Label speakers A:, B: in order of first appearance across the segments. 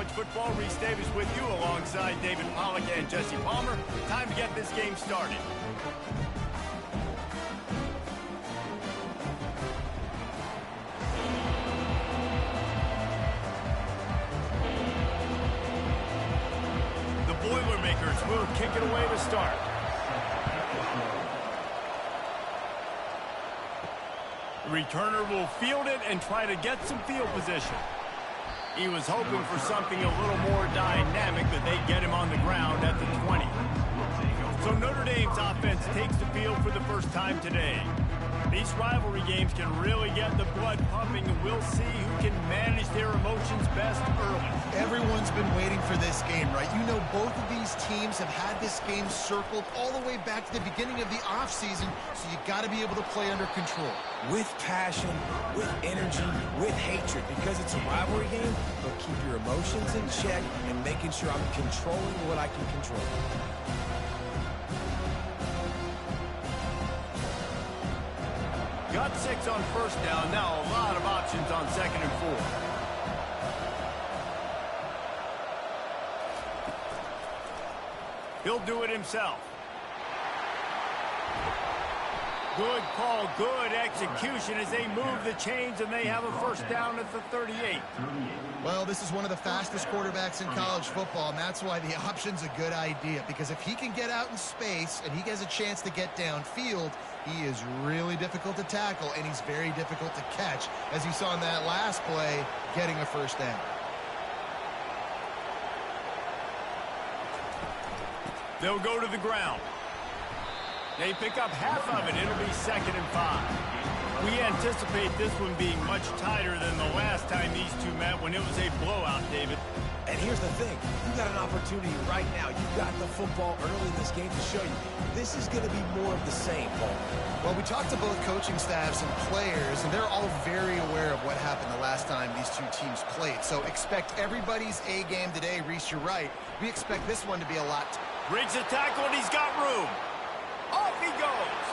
A: College Football. Reese Davis with you alongside David Pollack and Jesse Palmer. Time to get this game started. The Boilermakers will kick it away to start. The returner will field it and try to get some field position. He was hoping for something a little more dynamic, that they get him on the ground at the 20. So Notre Dame's offense takes the field for the first time today. These rivalry games can really get the blood pumping, and we'll see who can manage their emotions best early.
B: Everyone's been waiting for this game, right? You know, both of these teams have had this game circled all the way back to the beginning of the offseason, so you got to be able to play under control.
C: With passion, with energy, with hatred, because it's a rivalry game, but keep your emotions in check and making sure I'm controlling what I can control.
A: Got 6 on first down. Now a lot of options on 2nd and 4. He'll do it himself. Good call, good execution as they move the chains, and they have a first down at the 38.
B: Well, this is one of the fastest quarterbacks in college football, and that's why the option's a good idea, because if he can get out in space and he has a chance to get downfield, he is really difficult to tackle, and he's very difficult to catch, as you saw in that last play, getting a first down.
A: They'll go to the ground. They pick up half of it. It'll be 2nd and 5. We anticipate this one being much tighter than the last time these two met when it was a blowout, David.
C: And here's the thing. You got an opportunity right now. You got the football early in this game to show you. This is going to be more of the same, Paul.
B: Well, we talked to both coaching staffs and players, and they're all very aware of what happened the last time these two teams played. So expect everybody's A game today. Reese, you're right. We expect this one to be a lot.
A: Breaks a tackle, and he's got room. Off he goes.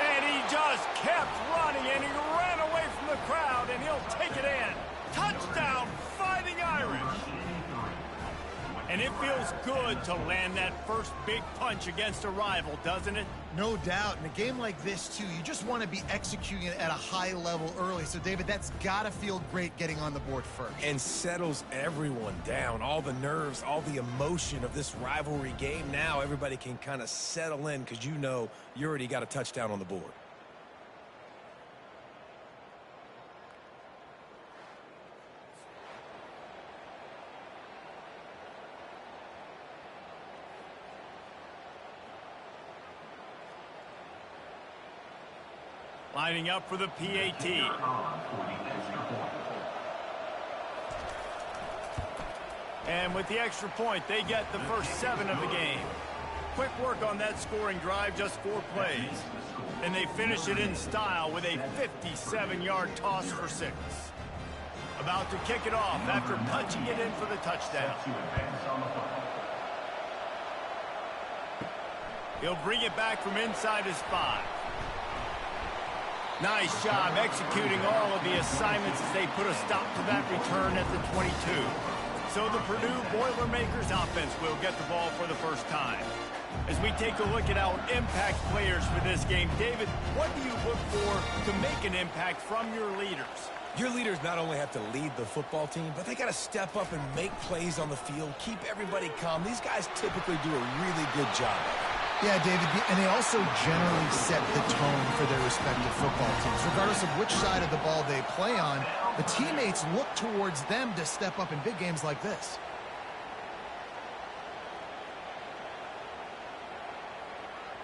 A: And he just kept running, and he ran away from the crowd, and he'll take it in. Touchdown, Fighting Irish. And it feels good to land that first big punch against a rival, doesn't it?
B: No doubt. In a game like this, too, you just want to be executing it at a high level early. So, David, that's got to feel great getting on the board first.
C: And settles everyone down. All the nerves, all the emotion of this rivalry game. Now everybody can kind of settle in because you know you already got a touchdown on the board.
A: Lining up for the PAT. And with the extra point, they get the first 7 of the game. Quick work on that scoring drive, just 4 plays. And they finish it in style with a 57-yard toss for 6. About to kick it off after punching it in for the touchdown. He'll bring it back from inside his 5. Nice job executing all of the assignments as they put a stop to that return at the 22. So the Purdue Boilermakers offense will get the ball for the first time. As we take a look at our impact players for this game, David, what do you look for to make an impact from your leaders?
C: Your leaders not only have to lead the football team, but they got to step up and make plays on the field, keep everybody calm. These guys typically do a really good job.
B: Yeah, David, and they also generally set the tone for their respective football teams. Regardless of which side of the ball they play on, the teammates look towards them to step up in big games like this.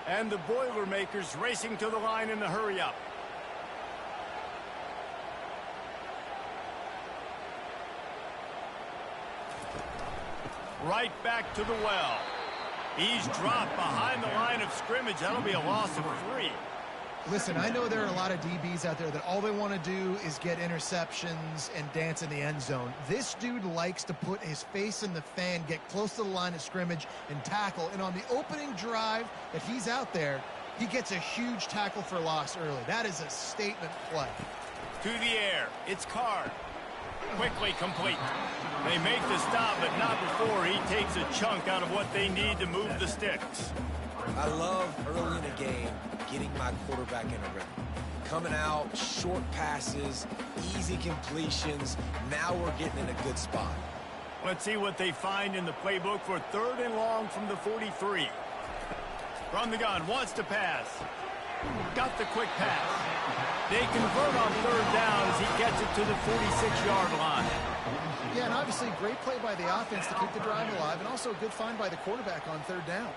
A: And the Boilermakers racing to the line in the hurry-up. Right back to the well. He's dropped behind the line of scrimmage. That'll be a loss of 3.
B: Listen, I know there are a lot of DBs out there that all they want to do is get interceptions and dance in the end zone. This dude likes to put his face in the fan, get close to the line of scrimmage, and tackle. And on the opening drive that he's out there, he gets a huge tackle for loss early. That is a statement play.
A: To the air. It's Card. Quickly complete. They make the stop, but not before he takes a chunk out of what they need to move the sticks.
C: I love early in a game getting my quarterback in a rhythm. Coming out, short passes, easy completions. Now we're getting in a good spot.
A: Let's see what they find in the playbook for 3rd and long from the 43. From the gun, wants to pass. Got the quick pass. They convert on 3rd down as he gets it to the 46-yard line.
B: Yeah, and obviously great play by the offense to keep the drive alive, and also a good find by the quarterback on 3rd down.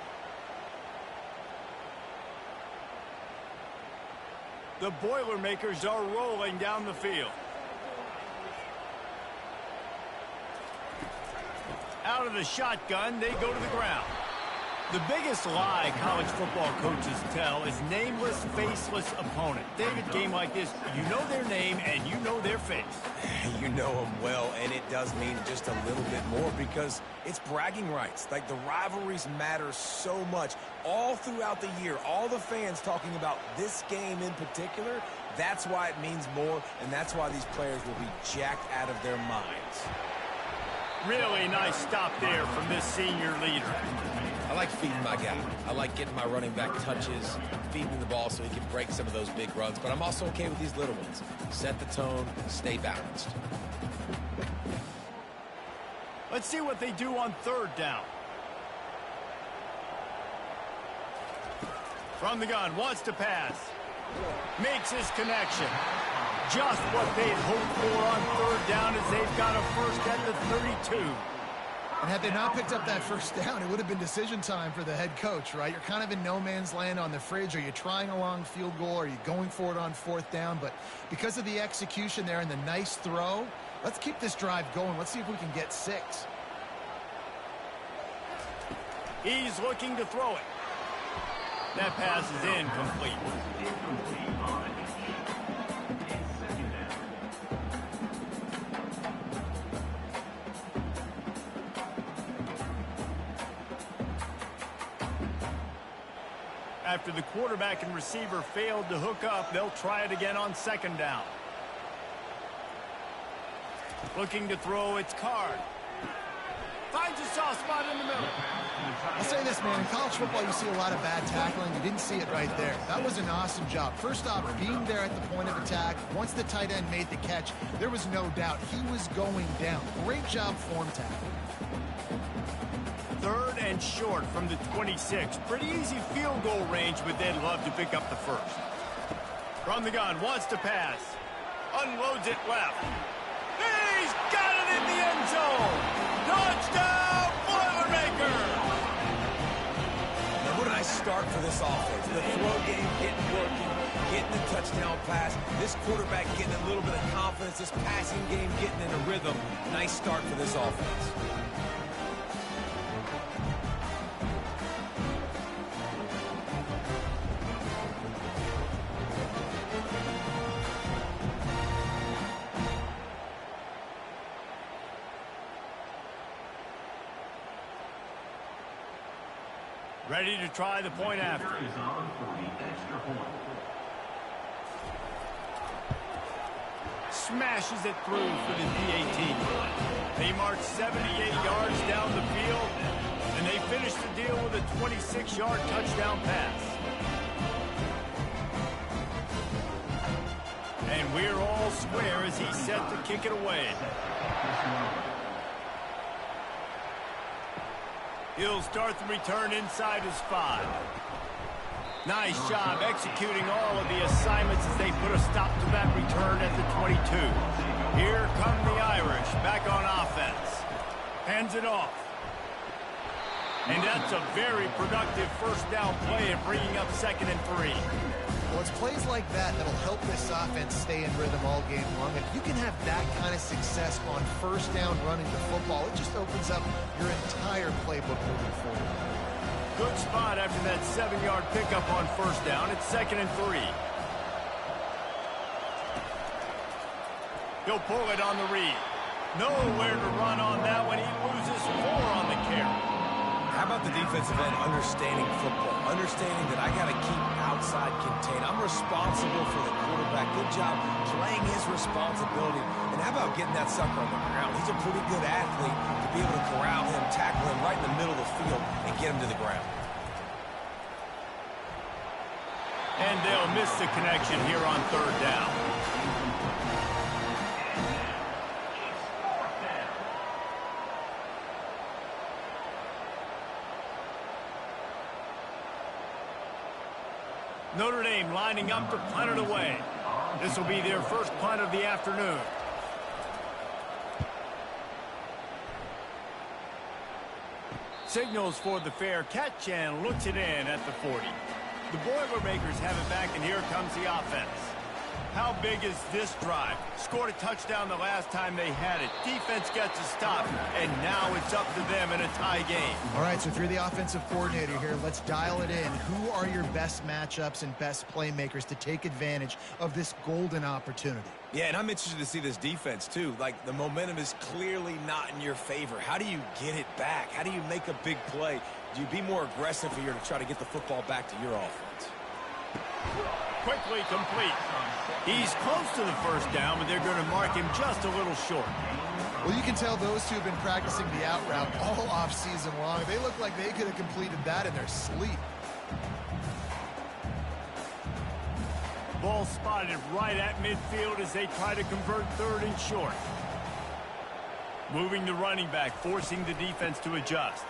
A: The Boilermakers are rolling down the field. Out of the shotgun, they go to the ground. The biggest lie college football coaches tell is nameless, faceless opponent. David, game like this, you know their name and you know their face.
C: You know them well, and it does mean just a little bit more because it's bragging rights. Like, the rivalries matter so much all throughout the year. All the fans talking about this game in particular, that's why it means more, and that's why these players will be jacked out of their minds.
A: Really nice stop there from this senior leader.
C: I like feeding my guy. I like getting my running back touches, feeding the ball so he can break some of those big runs, but I'm also okay with these little ones. Set the tone, stay balanced.
A: Let's see what they do on 3rd down. From the gun, wants to pass. Makes his connection. Just what they'd hoped for on 3rd down as they've got a first at the 32.
B: And had they not picked up that first down, it would have been decision time for the head coach, right? You're kind of in no man's land on the fridge. Are you trying a long field goal? Are you going for it on 4th down? But because of the execution there and the nice throw, let's keep this drive going. Let's see if we can get 6.
A: He's looking to throw it. That pass is incomplete. After the quarterback and receiver failed to hook up, they'll try it again on 2nd down. Looking to throw, it's Card. Finds a soft spot in the middle.
B: I'll say this, man. In college football, you see a lot of bad tackling. You didn't see it right there. That was an awesome job. First off, being there at the point of attack. Once the tight end made the catch, there was no doubt he was going down. Great job form tackling.
A: 3rd and short from the 26. Pretty easy field goal range, but they'd love to pick up the first. From the gun, wants to pass. Unloads it left. He's got it in the end zone. Touchdown, Boilermakers!
C: Now, what a nice start for this offense. The throw game getting working, getting the touchdown pass. This quarterback getting a little bit of confidence. This passing game getting in a rhythm. Nice start for this offense.
A: Ready to try the point after. Smashes it through for the D-18. They march 78 yards down the field, and they finish the deal with a 26-yard touchdown pass. And we're all square as he's set to kick it away. He'll start the return inside his 5. Nice job executing all of the assignments as they put a stop to that return at the 22. Here come the Irish back on offense. Hands it off. And that's a very productive first down play of bringing up 2nd and 3.
B: Well, it's plays like that that'll help this offense stay in rhythm all game long. If you can have that kind of success on first down running the football, it just opens up your entire playbook moving forward.
A: Good spot after that 7-yard pickup on first down. It's 2nd and 3. He'll pull it on the read. Nowhere to run on that one. He loses 4 on the carry.
C: How about the defensive end understanding football, understanding that I got to keep outside contained. I'm responsible for the quarterback. Good job playing his responsibility. And how about getting that sucker on the ground? He's a pretty good athlete to be able to corral him, tackle him right in the middle of the field, and get him to the ground.
A: And they'll miss the connection here on third down. Notre Dame lining up to punt it away. This will be their first punt of the afternoon. Signals for the fair catch and looks it in at the 40. The Boilermakers have it back, and here comes the offense. How big is this drive? Scored a touchdown the last time they had it. Defense gets a stop, and now it's up to them in a tie game.
B: All right, so if you're the offensive coordinator here, let's dial it in. Who are your best matchups and best playmakers to take advantage of this golden opportunity?
C: Yeah, and I'm interested to see this defense, too. Like, the momentum is clearly not in your favor. How do you get it back? How do you make a big play? Do you be more aggressive here to try to get the football back to your offense?
A: Quickly complete. He's close to the first down, but they're going to mark him just a little short.
B: Well, you can tell those two have been practicing the out route all offseason long. They look like they could have completed that in their sleep.
A: Ball spotted right at midfield as they try to convert third and short. Moving the running back, forcing the defense to adjust.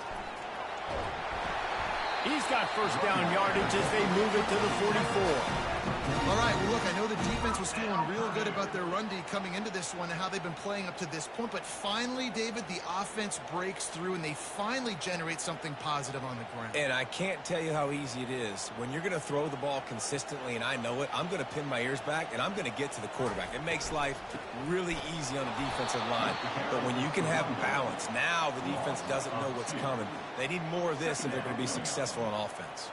A: He's got first down yardage as they move it to the 44.
B: All right, well, look, I know the defense was feeling real good about their run D coming into this one and how they've been playing up to this point, but finally, David, the offense breaks through and they finally generate something positive on the ground.
C: And I can't tell you how easy it is. When you're going to throw the ball consistently, and I know it, I'm going to pin my ears back, and I'm going to get to the quarterback. It makes life really easy on the defensive line. But when you can have balance, now the defense doesn't know what's coming. They need more of this if they're going to be successful on offense.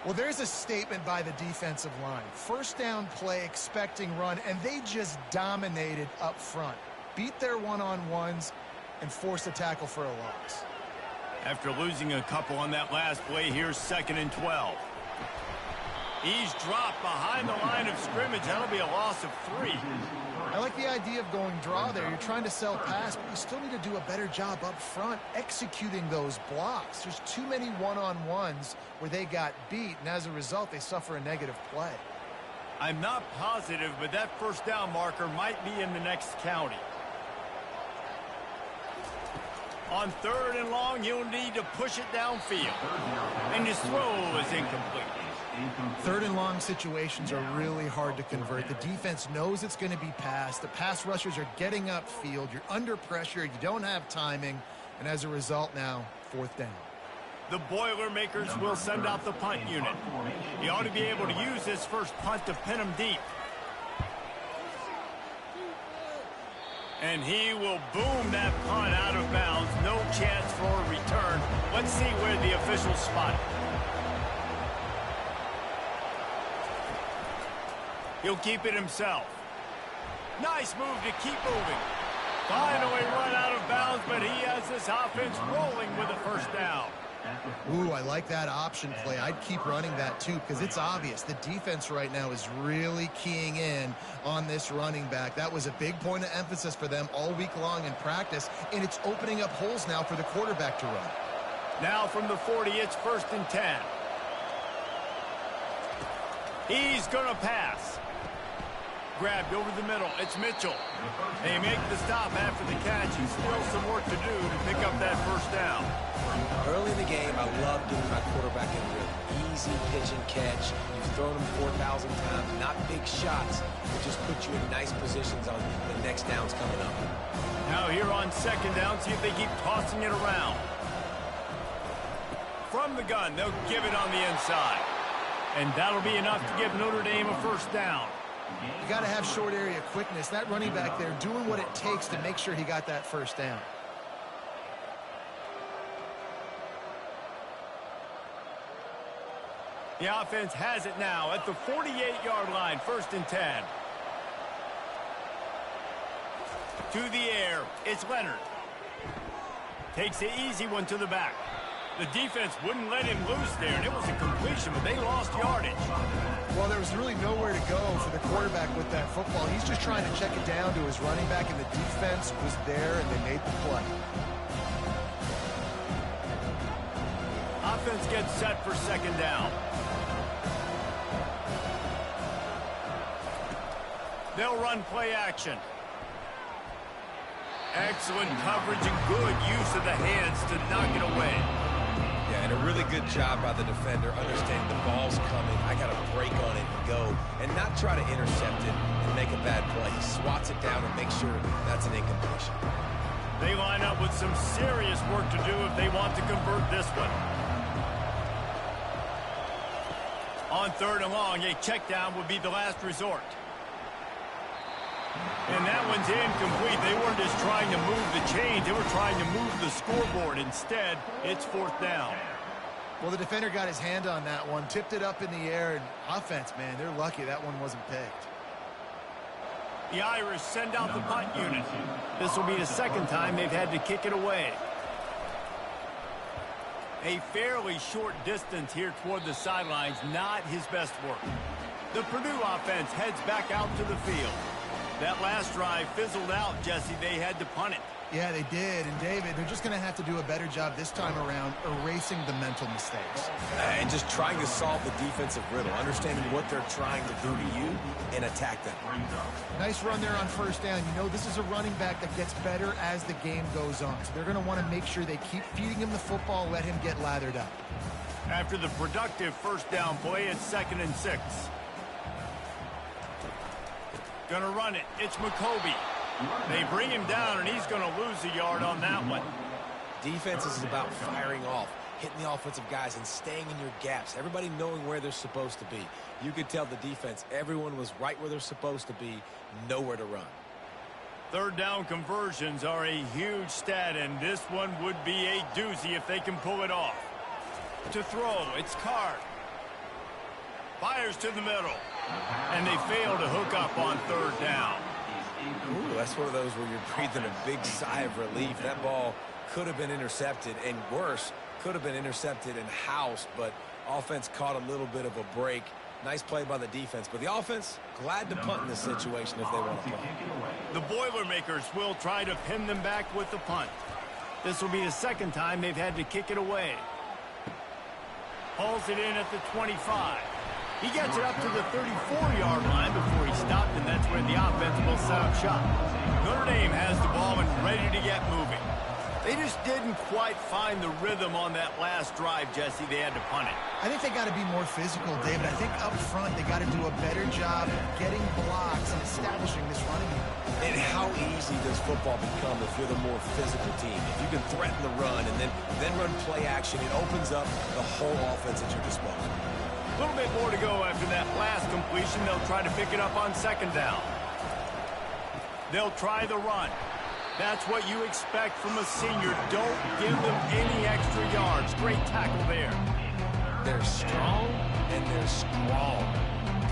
B: Well, there's a statement by the defensive line. First down play, expecting run, and they just dominated up front. Beat their one-on-ones and forced a tackle for a loss.
A: After losing a couple on that last play, here's 2nd and 12. He's dropped behind the line of scrimmage. That'll be a loss of 3.
B: I like the idea of going draw there. You're trying to sell pass, but you still need to do a better job up front executing those blocks. There's too many one-on-ones where they got beat, and as a result, they suffer a negative play.
A: I'm not positive, but that first down marker might be in the next county. On 3rd and long, he'll need to push it downfield. And his throw is incomplete.
B: 3rd and long situations are really hard to convert. The defense knows it's going to be passed. The pass rushers are getting upfield. You're under pressure. You don't have timing. And as a result now, 4th down.
A: The Boilermakers will send out the punt unit. He ought to be able to use this first punt to pin him deep. And he will boom that punt out of bounds. No chance for a return. Let's see where the officials spot it. He'll keep it himself. Nice move to keep moving. Finally run out of bounds, but he has this offense rolling with a first down.
B: Ooh, I like that option play. I'd keep running that too because it's obvious. The defense right now is really keying in on this running back. That was a big point of emphasis for them all week long in practice, and it's opening up holes now for the quarterback to run.
A: Now from the 40, it's 1st and 10. He's going to pass. Grabbed over the middle. It's Mitchell. They make the stop after the catch. He's still some work to do to pick up that first down.
C: Early in the game, I love getting my quarterback in rhythm. Easy pitch and catch. You've thrown him 4,000 times. Not big shots, but just put you in nice positions on the next downs coming up.
A: Now here on 2nd down, see if they keep tossing it around. From the gun, they'll give it on the inside. And that'll be enough to give Notre Dame a first down.
B: You got to have short area quickness. That running back there doing what it takes to make sure he got that first down.
A: The offense has it now at the 48-yard line, 1st and 10. To the air, it's Leonard. Takes the easy one to the back. The defense wouldn't let him loose there, and it was a completion, but they lost yardage.
B: Well, there was really nowhere to go for the quarterback with that football. He's just trying to check it down to his running back, and the defense was there, and they made the play.
A: Offense gets set for second down. They'll run play action. Excellent coverage and good use of the hands to knock it away.
C: Yeah, and a really good job by the defender understanding the ball's coming. I got to break on it and go and not try to intercept it and make a bad play. He swats it down and makes sure that's an incompletion.
A: They line up with some serious work to do if they want to convert this one. On third and long, a check down would be the last resort. And that one's incomplete. They weren't just trying to move the chains. They were trying to move the scoreboard. Instead, it's fourth down.
B: Well, the defender got his hand on that one, tipped it up in the air, and offense, man, they're lucky that one wasn't picked.
A: The Irish send out the punt unit. This will be the second time they've had to kick it away. A fairly short distance here toward the sidelines, not his best work. The Purdue offense heads back out to the field. That last drive fizzled out, Jesse. They had to punt it.
B: Yeah, they did. And, David, they're just going to have to do a better job this time around erasing the mental mistakes.
C: And just trying to solve the defensive riddle, understanding what they're trying to do to you and attack them.
B: Nice run there on first down. You know, this is a running back that gets better as the game goes on. So they're going to want to make sure they keep feeding him the football, let him get lathered up.
A: After the productive first down play, it's 2nd and 6. Gonna run it. It's McCoby. They bring him down, and he's going to lose a yard on that one.
C: Defense is about firing off, hitting the offensive guys, and staying in your gaps. Everybody knowing where they're supposed to be. You could tell the defense, everyone was right where they're supposed to be, nowhere to run.
A: Third down conversions are a huge stat, and this one would be a doozy if they can pull it off. To throw, it's Card. Fires to the middle. And they fail to hook up on third down.
C: Ooh, that's one of those where you're breathing a big sigh of relief. That ball could have been intercepted, and worse, could have been intercepted and housed, but offense caught a little bit of a break. Nice play by the defense, but the offense, glad to punt in this situation if they want to punt.
A: The Boilermakers will try to pin them back with the punt. This will be the second time they've had to kick it away. Hauls it in at the 25. He gets it up to the 34-yard line before he stopped, and that's where the offense will set up shop. Notre Dame has the ball and ready to get moving. They just didn't quite find the rhythm on that last drive, Jesse. They had to punt it.
B: I think they got to be more physical, David. I think up front they got to do a better job getting blocks and establishing this running game.
C: And how easy does football become if you're the more physical team? If you can threaten the run and then run play action, it opens up the whole offense at your disposal.
A: A little bit more to go after that last completion. They'll try to pick it up on second down. They'll try the run. That's what you expect from a senior. Don't give them any extra yards. Great tackle there.
C: They're strong and they're strong.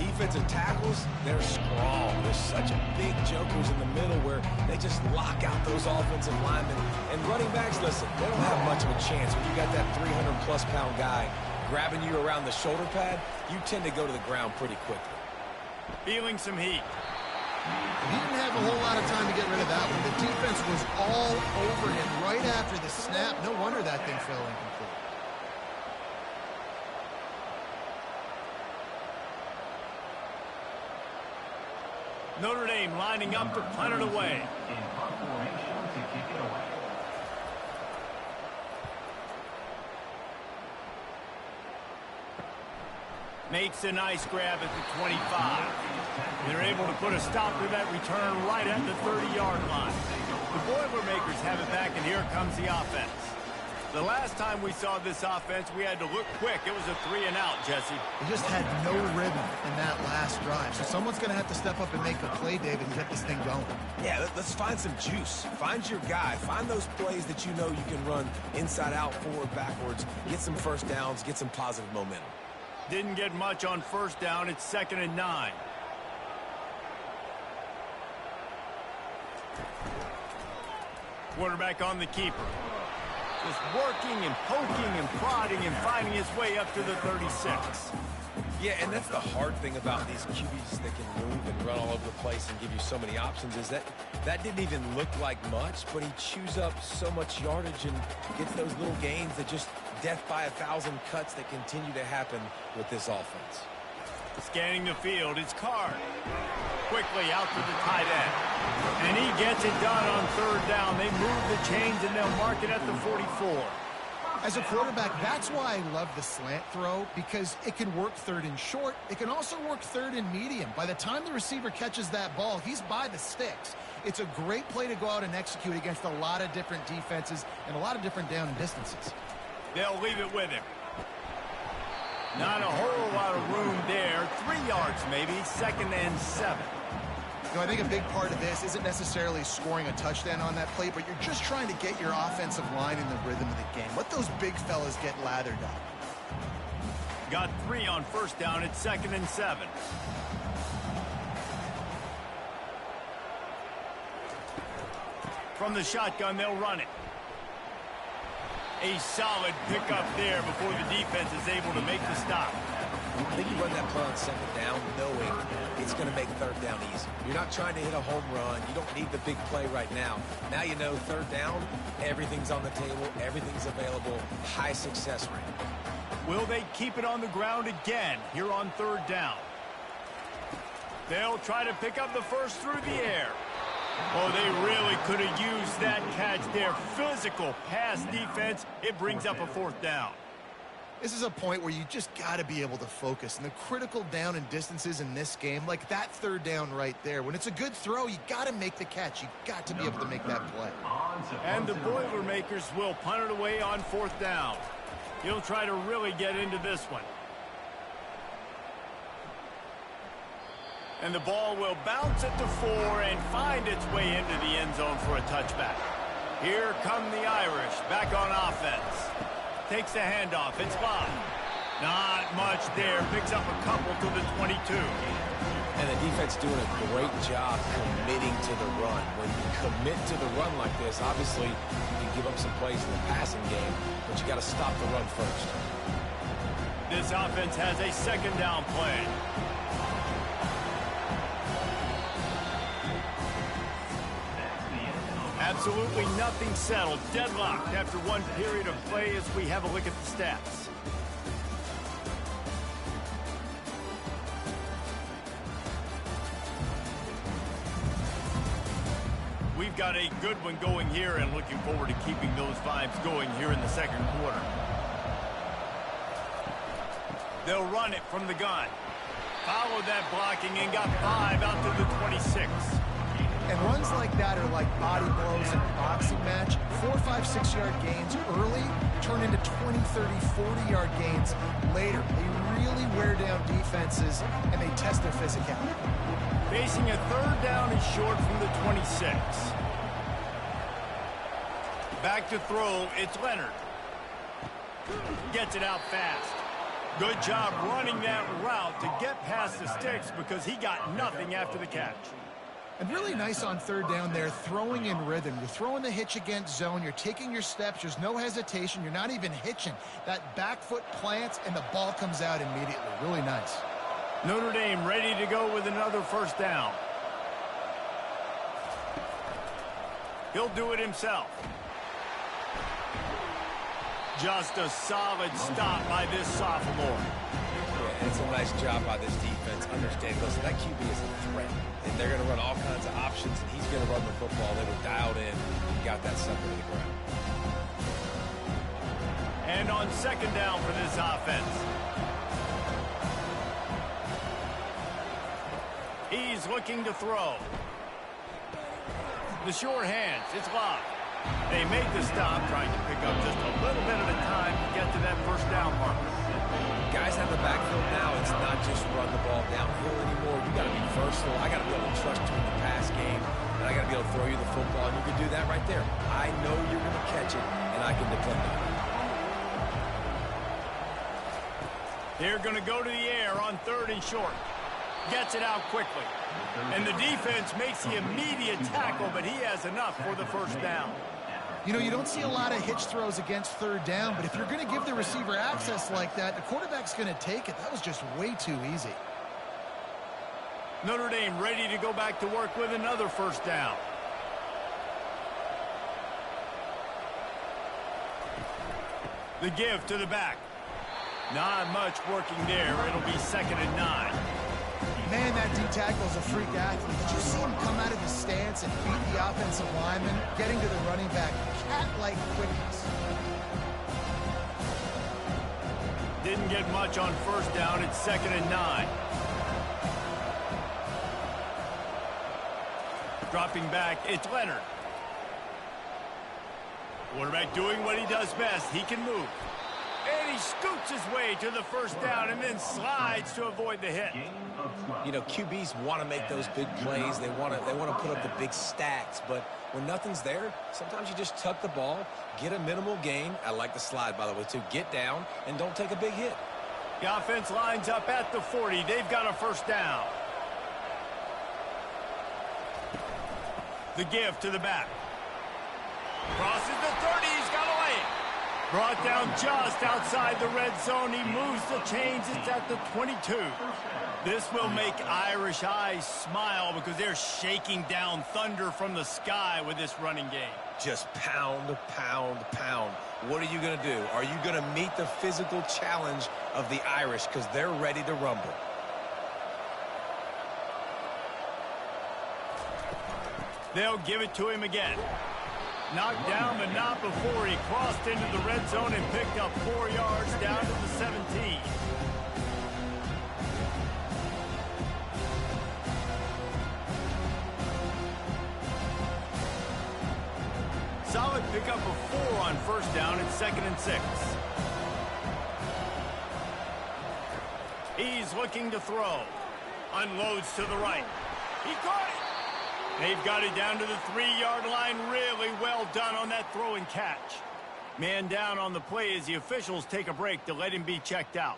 C: Defensive tackles, they're strong. There's such big jokers in the middle where they just lock out those offensive linemen. And running backs, listen, they don't have much of a chance. When you got that 300-plus pound guy grabbing you around the shoulder pad, you tend to go to the ground pretty quickly.
A: Feeling some heat.
B: He didn't have a whole lot of time to get rid of that one. The defense was all over him right after the snap. No wonder that thing fell incomplete.
A: Notre Dame lining up to punt it away. Makes a nice grab at the 25. They're able to put a stop to that return right at the 30-yard line. The Boilermakers have it back, and here comes the offense. The last time we saw this offense, we had to look quick. It was a 3-and-out, Jesse.
B: They just had no rhythm in that last drive. So someone's going to have to step up and make a play, David, and get this thing going.
C: Yeah, let's find some juice. Find your guy. Find those plays that you know you can run inside out, forward, backwards. Get some first downs. Get some positive momentum.
A: Didn't get much on first down. It's 2nd and 9. Quarterback on the keeper. Just working and poking and prodding and finding his way up to the 36.
C: Yeah, and that's the hard thing about these QBs that can move and run all over the place and give you so many options is that didn't even look like much, but he chews up so much yardage and gets those little gains that just death by 1,000 cuts that continue to happen with this offense.
A: Scanning the field, it's Card. Quickly out to the tight end. And he gets it done on third down. They move the chains and they'll mark it at the 44.
B: As a quarterback, that's why I love the slant throw, because it can work third and short. It can also work third and medium. By the time the receiver catches that ball, he's by the sticks. It's a great play to go out and execute against a lot of different defenses and a lot of different down and distances.
A: They'll leave it with him. Not a whole lot of room there. 3 yards maybe, 2nd and 7.
B: You know, I think a big part of this isn't necessarily scoring a touchdown on that play, but you're just trying to get your offensive line in the rhythm of the game. Let those big fellas get lathered up.
A: Got 3 on first down. It's 2nd and 7. From the shotgun, they'll run it. A solid pickup there before the defense is able to make the stop.
C: I think you run that play on 2nd down knowing it's going to make 3rd down easy. You're not trying to hit a home run. You don't need the big play right now. Now you know 3rd down, everything's on the table, everything's available, high success rate.
A: Will they keep it on the ground again here on 3rd down? They'll try to pick up the first through the air. Oh, they really could have used that catch there. Physical pass defense. It brings up a 4th down.
B: This is a point where you just got to be able to focus. And the critical down and distances in this game, like that 3rd down right there, when it's a good throw, you got to make the catch. You got to be able to make that play.
A: And the Boilermakers will punt it away on 4th down. He'll try to really get into this one. And the ball will bounce at the 4 and find its way into the end zone for a touchback. Here come the Irish back on offense. Takes the handoff. It's Bob. Not much there. Picks up a couple to the 22.
C: And the defense doing a great job committing to the run. When you commit to the run like this, obviously you can give up some plays in the passing game, but you got to stop the run first.
A: This offense has a 2nd down play. Absolutely nothing settled. Deadlocked after one period of play as we have a look at the stats. We've got a good one going here and looking forward to keeping those vibes going here in the 2nd quarter. They'll run it from the gun. Followed that blocking and got 5 out to the 26.
B: And runs like that are like body blows in a boxing match. 4, 5, 6-yard gains early turn into 20, 30, 40-yard gains later. They really wear down defenses, and they test their physicality.
A: Facing a 3rd down and short from the 26. Back to throw, it's Leonard. Gets it out fast. Good job running that route to get past the sticks because he got nothing after the catch.
B: And really nice on 3rd down there, throwing in rhythm. You're throwing the hitch against zone. You're taking your steps. There's no hesitation. You're not even hitching. That back foot plants, and the ball comes out immediately. Really nice.
A: Notre Dame ready to go with another 1st down. He'll do it himself. Just a solid stop by this sophomore.
C: Yeah, it's a nice job by this defense. Understand, listen, that QB is a threat. And they're going to run all kinds of options, and he's going to run the football. They were dialed in and got that sucker to the ground.
A: And on 2nd down for this offense. He's looking to throw. The short hands, it's locked. They make the stop, trying to pick up just a little bit at a time to get to that 1st down mark.
C: Guys have the backfield now. It's not just run the ball downhill anymore. You got to be versatile. I got to be able to trust you in the pass game, and I got to be able to throw you the football, and you can do that right there. I know you're going to catch it, and I can depend on it.
A: They're going to go to the air on 3rd and short. Gets it out quickly. And the defense makes the immediate tackle, but he has enough for the 1st down.
B: You know, you don't see a lot of hitch throws against third down, but if you're going to give the receiver access like that, the quarterback's going to take it. That was just way too easy.
A: Notre Dame ready to go back to work with another first down. The give to the back. Not much working there. It'll be 2nd and 9.
B: Man, that D-tackle is a freak athlete. Did you see him come out of his stance and beat the offensive lineman, getting to the running back? Cat-like quickness.
A: Didn't get much on first down. It's 2nd and 9. Dropping back, it's Leonard. Quarterback doing what he does best. He can move. And he scoots his way to the first down and then slides to avoid the hit.
C: You know, QBs want to make those big plays. They want to put up the big stacks. But when nothing's there, sometimes you just tuck the ball, get a minimal gain. I like the slide, by the way, too. Get down and don't take a big hit.
A: The offense lines up at the 40. They've got a first down. The give to the back. Crosses the 30. He's got away. Brought down just outside the red zone. He moves the chains. It's at the 22. This will make Irish eyes smile because they're shaking down thunder from the sky with this running game.
C: Just pound, pound, pound. What are you going to do? Are you going to meet the physical challenge of the Irish because they're ready to rumble?
A: They'll give it to him again. Knocked down, but not before he crossed into the red zone and picked up 4 yards down to the 17. Solid pickup of 4 on first down and 2nd and 6. He's looking to throw. Unloads to the right. He caught it. They've got it down to the 3-yard line. Really well done on that throw and catch. Man down on the play as the officials take a break to let him be checked out.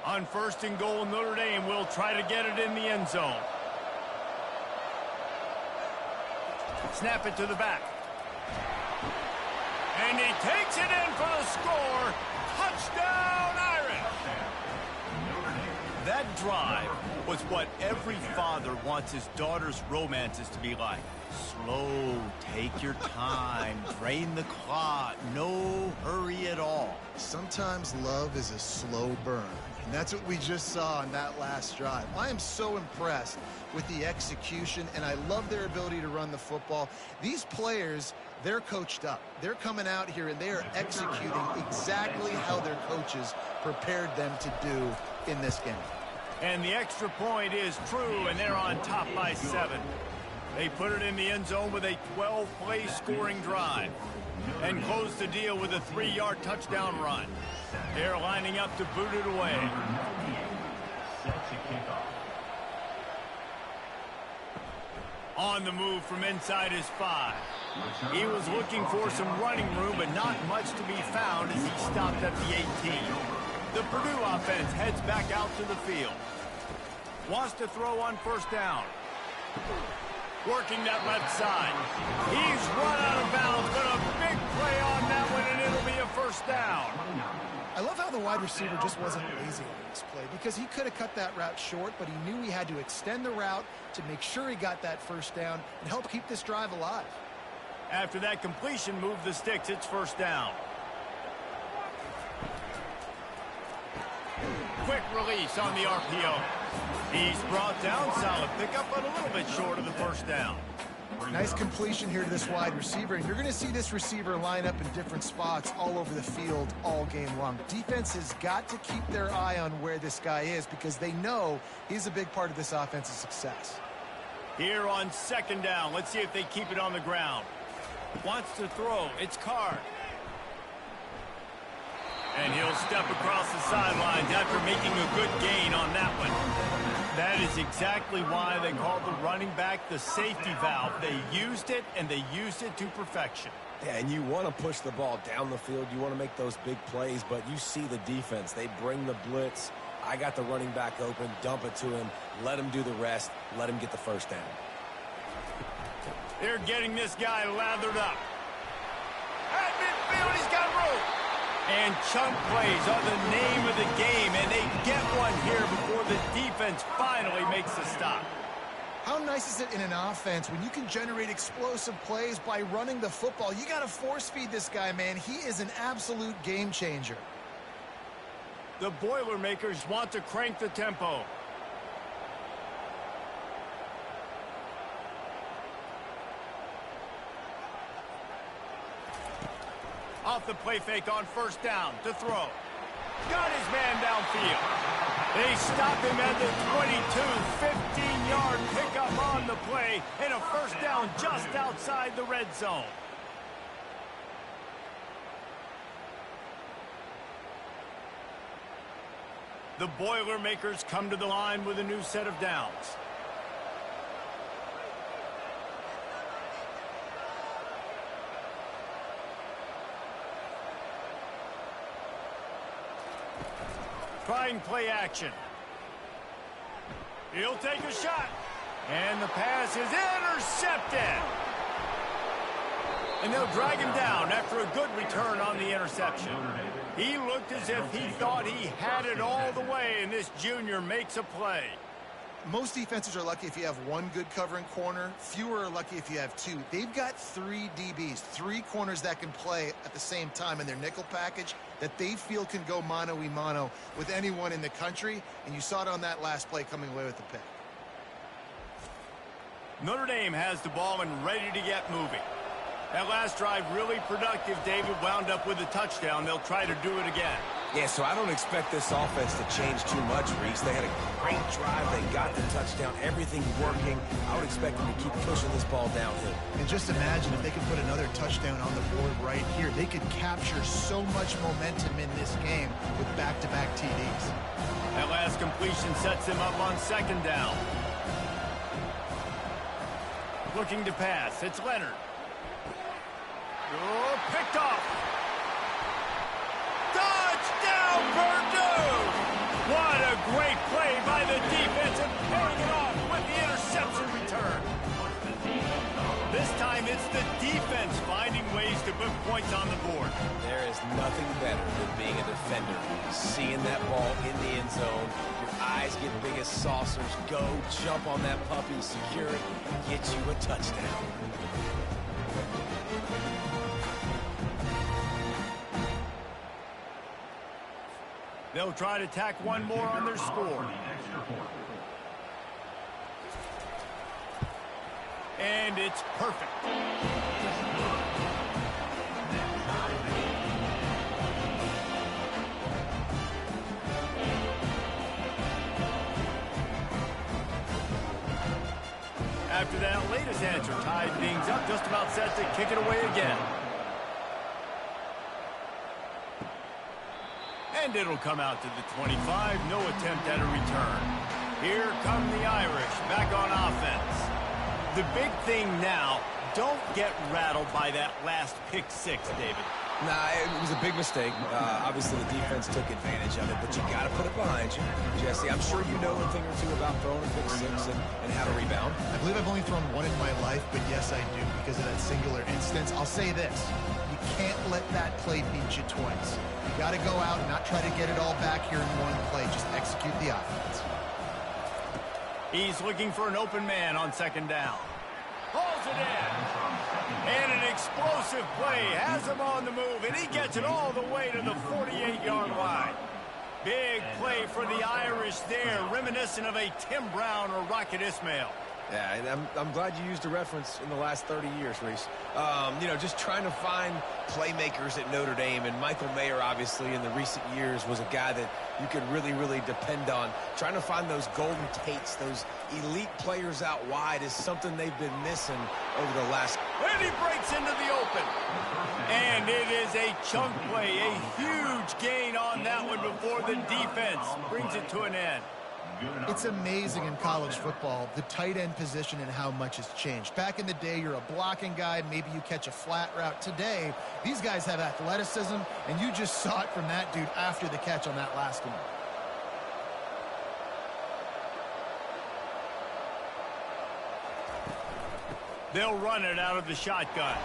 A: On 1st and goal, Notre Dame will try to get it in the end zone. Snap it to the back. And he takes it in for the score. Touchdown, Irish! That drive was what every father wants his daughter's romances to be like. Slow, take your time, drain the clock, no hurry at all.
B: Sometimes love is a slow burn, and that's what we just saw on that last drive. I am so impressed with the execution, and I love their ability to run the football. These players, they're coached up. They're coming out here, and they are executing exactly how their coaches prepared them to do in this game.
A: And the extra point is true, and they're on top by 7. They put it in the end zone with a 12-play scoring drive and close the deal with a 3-yard touchdown run. They're lining up to boot it away. On the move from inside his 5. He was looking for some running room, but not much to be found as he stopped at the 18. The Purdue offense heads back out to the field. Wants to throw on first down. Working that left side. He's run out of bounds, but a big play on that one, and it'll be a first down.
B: I love how the wide receiver just wasn't lazy on this play because he could have cut that route short, but he knew he had to extend the route to make sure he got that first down and help keep this drive alive.
A: After that completion, move the sticks. It's first down. Quick release on the RPO. He's brought down. Solid pickup, but a little bit short of the first down.
B: Nice completion here to this wide receiver, and you're going to see this receiver line up in different spots all over the field all game long. Defense has got to keep their eye on where this guy is because they know he's a big part of this offense's success.
A: Here on 2nd down, let's see if they keep it on the ground. Wants to throw. It's Card. And he'll step across the sidelines after making a good gain on that one. That is exactly why they called the running back the safety valve. They used it, and they used it to perfection.
C: Yeah, and you want to push the ball down the field. You want to make those big plays, but you see the defense. They bring the blitz. I got the running back open, dump it to him, let him do the rest, let him get the first down.
A: They're getting this guy lathered up. At midfield, he's got room. And chunk plays are the name of the game, and they get one here before the defense finally makes the stop.
B: How nice is it in an offense when you can generate explosive plays by running the football? You got to force feed this guy, man. He is an absolute game changer.
A: The Boilermakers want to crank the tempo. Off the play fake on first down to throw. Got his man downfield. They stop him at the 22, 15-yard pickup on the play, and a first down just outside the red zone. The Boilermakers come to the line with a new set of downs. Trying play action. He'll take a shot. And the pass is intercepted. And they'll drag him down after a good return on the interception. He looked as if he thought he had it all the way, and this junior makes a play.
B: Most defenses are lucky if you have one good covering corner. Fewer are lucky if you have two. They've got 3 DBs, 3 corners that can play at the same time in their nickel package that they feel can go mano-a-mano with anyone in the country, and you saw it on that last play coming away with the pick.
A: Notre Dame has the ball and ready to get moving. That last drive really productive. David wound up with a touchdown. They'll try to do it again.
C: Yeah, so I don't expect this offense to change too much, Reese. They had a great drive. They got the touchdown. Everything's working. I would expect them to keep pushing this ball downhill.
B: And just imagine if they could put another touchdown on the board right here. They could capture so much momentum in this game with back-to-back TDs.
A: That last completion sets them up on second down. Looking to pass. It's Leonard. Oh, picked off. Touchdown, Purdue! What a great play by the defense and paying it off with the interception return. This time it's the defense finding ways to put points on the board.
C: There is nothing better than being a defender. Seeing that ball in the end zone, your eyes get big as saucers. Go, jump on that puppy, secure it, get you a touchdown.
A: They'll try to tack one more on their score. And it's perfect. After that latest answer tied things up, just about set to kick it away again. And it'll come out to the 25. No attempt at a return. Here come the Irish back on offense. The big thing now, don't get rattled by that last pick six, David.
C: Nah, it was a big mistake. Obviously, the defense took advantage of it, but you got to put it behind you. Jesse, I'm sure you know a thing or two about throwing a pick six and how to rebound.
B: I believe I've only thrown one in my life, but yes, I do because of that singular instance. I'll say this. You can't let that play beat you twice. You got to go out and not try to get it all back here in one play. Just execute the offense.
A: He's looking for an open man on second down. Hauls it in. And an explosive play has him on the move, and he gets it all the way to the 48-yard line. Big play for the Irish there, reminiscent of a Tim Brown or Rocket Ismail.
C: Yeah, and I'm glad you used a reference in the last 30 years, Reese. You know, just trying to find playmakers at Notre Dame, and Michael Mayer, obviously, in the recent years, was a guy that you could really, really depend on. Trying to find those golden Tates, those elite players out wide is something they've been missing over the last...
A: And he breaks into the open. And it is a chunk play, a huge gain on that one before the defense brings it to an end.
B: It's amazing in college football, the tight end position and how much has changed. Back in the day, you're a blocking guy, maybe you catch a flat route. Today, these guys have athleticism, and you just saw it from that dude after the catch on that last one.
A: They'll run it out of the shotgun.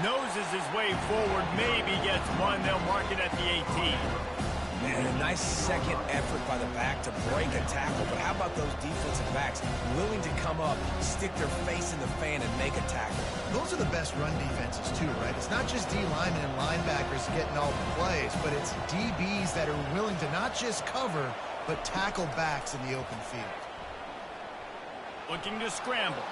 A: Noses his way forward, maybe gets one. They'll mark it at the 18.
C: And a nice second effort by the back to break a tackle. But how about those defensive backs willing to come up, stick their face in the fan, and make a tackle?
B: Those are the best run defenses, too, right? It's not just D linemen and linebackers getting all the plays, but it's DBs that are willing to not just cover, but tackle backs in the open field.
A: Looking to scramble.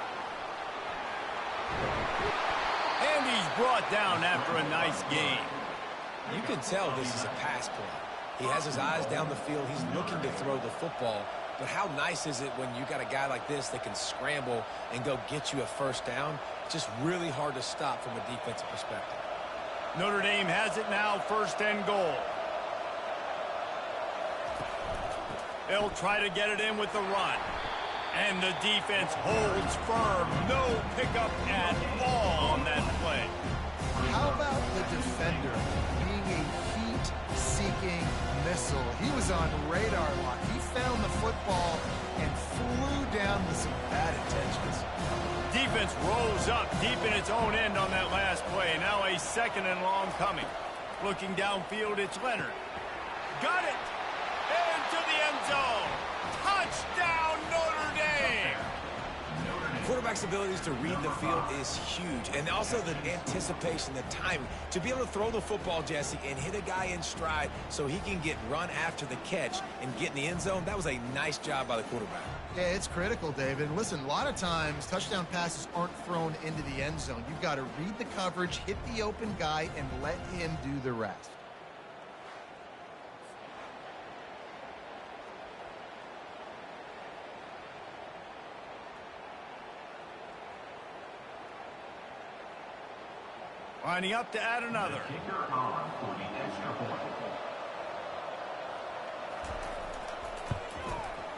A: And he's brought down after a nice gain.
C: You can tell this is a pass play. He has his eyes down the field. He's looking to throw the football. But how nice is it when you got a guy like this that can scramble and go get you a first down? It's just really hard to stop from a defensive perspective.
A: Notre Dame has it now, 1st and goal. They'll try to get it in with the run. And the defense holds firm. No pickup at all on that play.
B: How about the defender being a heat-seeking missile? He was on radar lock. He found the football and flew down with some bad intentions.
A: Defense rose up deep in its own end on that last play. Now a 2nd and long coming. Looking downfield, it's Leonard. Got it! Into the end zone. Touchdown, Notre Dame!
C: Quarterback's abilities to read the field is huge. And also the anticipation, the timing. To be able to throw the football, Jesse, and hit a guy in stride so he can get run after the catch and get in the end zone, that was a nice job by the quarterback.
B: Yeah, it's critical, David. And listen, a lot of times, touchdown passes aren't thrown into the end zone. You've got to read the coverage, hit the open guy, and let him do the rest.
A: Lining up to add another.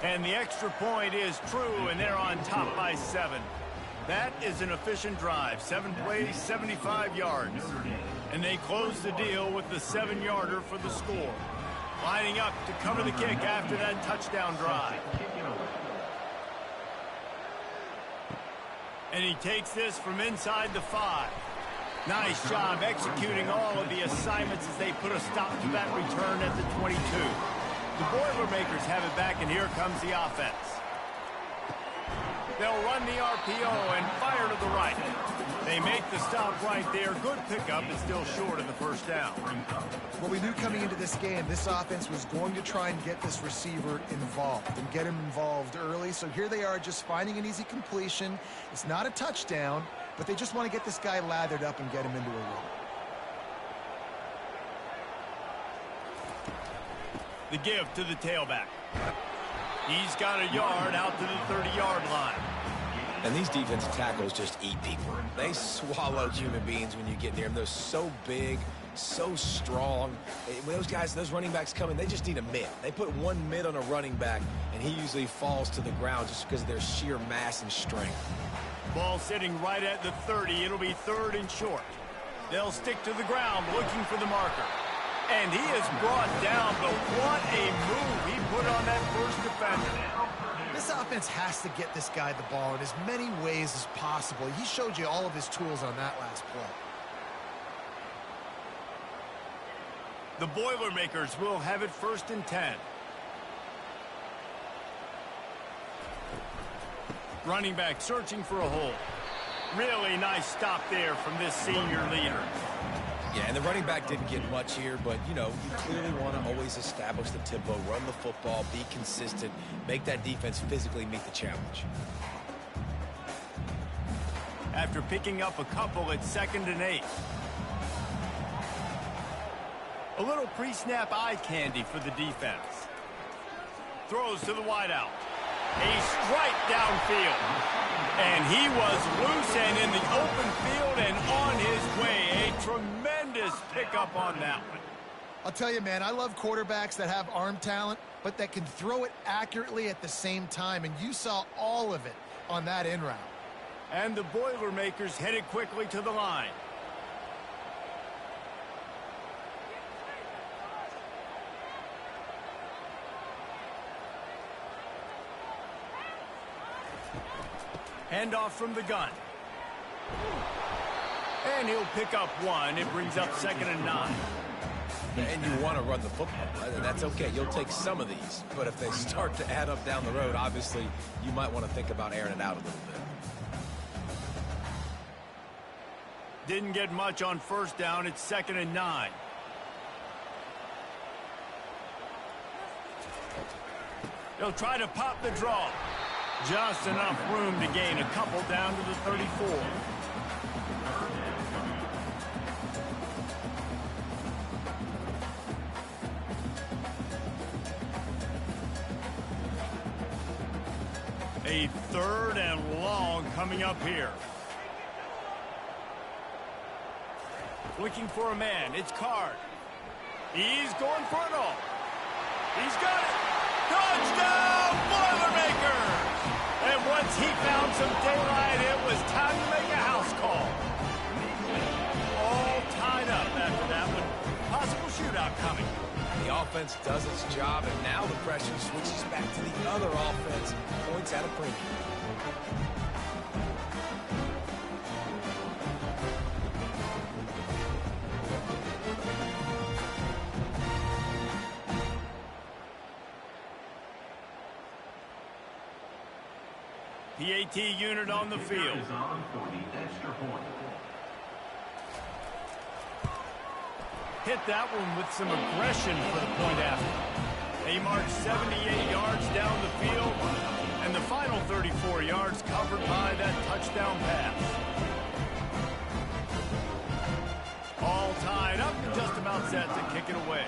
A: And the extra point is true, and they're on top by 7. That is an efficient drive. 7 plays, 75 yards. And they close the deal with the 7-yarder for the score. Lining up to cover the kick after that touchdown drive. And he takes this from inside the 5. Nice job executing all of the assignments as they put a stop to that return at the 22. The Boilermakers have it back, and here comes the offense. They'll run the RPO and fire to the right. They make the stop right there. Good pickup, but still short of the first down.
B: Well, we knew coming into this game, this offense was going to try and get this receiver involved and get him involved early. So here they are just finding an easy completion. It's not a touchdown, but they just want to get this guy lathered up and get him into a rhythm.
A: The give to the tailback. He's got a yard out to the 30-yard line.
C: And these defensive tackles just eat people. They swallow human beings when you get near them. They're so big, so strong. When those guys, those running backs come in, they just need a mid. They put one mid on a running back, and he usually falls to the ground just because of their sheer mass and strength.
A: Ball sitting right at the 30. It'll be 3rd and short. They'll stick to the ground looking for the marker. And he is brought down, but what a move he put on that first defender.
B: This offense has to get this guy the ball in as many ways as possible. He showed you all of his tools on that last play.
A: The Boilermakers will have it 1st and 10. Running back searching for a hole. Really nice stop there from this senior leader.
C: Yeah, and the running back didn't get much here, but, you know, you clearly want to always establish the tempo, run the football, be consistent, make that defense physically meet the challenge.
A: After picking up a couple, it's 2nd and 8. A little pre-snap eye candy for the defense. Throws to the wideout. A strike downfield. And he was loose and in the open field and on his way. A tremendous pickup on that one.
B: I'll tell you, man, I love quarterbacks that have arm talent, but that can throw it accurately at the same time. And you saw all of it on that in route.
A: And the Boilermakers headed quickly to the line. Handoff from the gun. And he'll pick up one. It brings up 2nd and 9.
C: And you want to run the football, right? And that's okay. You'll take some of these. But if they start to add up down the road, obviously, you might want to think about airing it out a little bit.
A: Didn't get much on 1st down. It's 2nd and 9. He'll try to pop the draw. Just enough room to gain a couple down to the 34. A 3rd and long coming up here. Looking for a man. It's Card. He's going for it all. He's got it. Touchdown, Boilermakers! And once he found some daylight, it was time to make a house call. All tied up after that one. Possible shootout coming.
C: The offense does its job, and now the pressure switches back to the other offense. Points at a premium.
A: PAT unit on the field. Hit that one with some aggression for the point after. They marched 78 yards down the field, and the final 34 yards covered by that touchdown pass. All tied up and just about set to kick it away.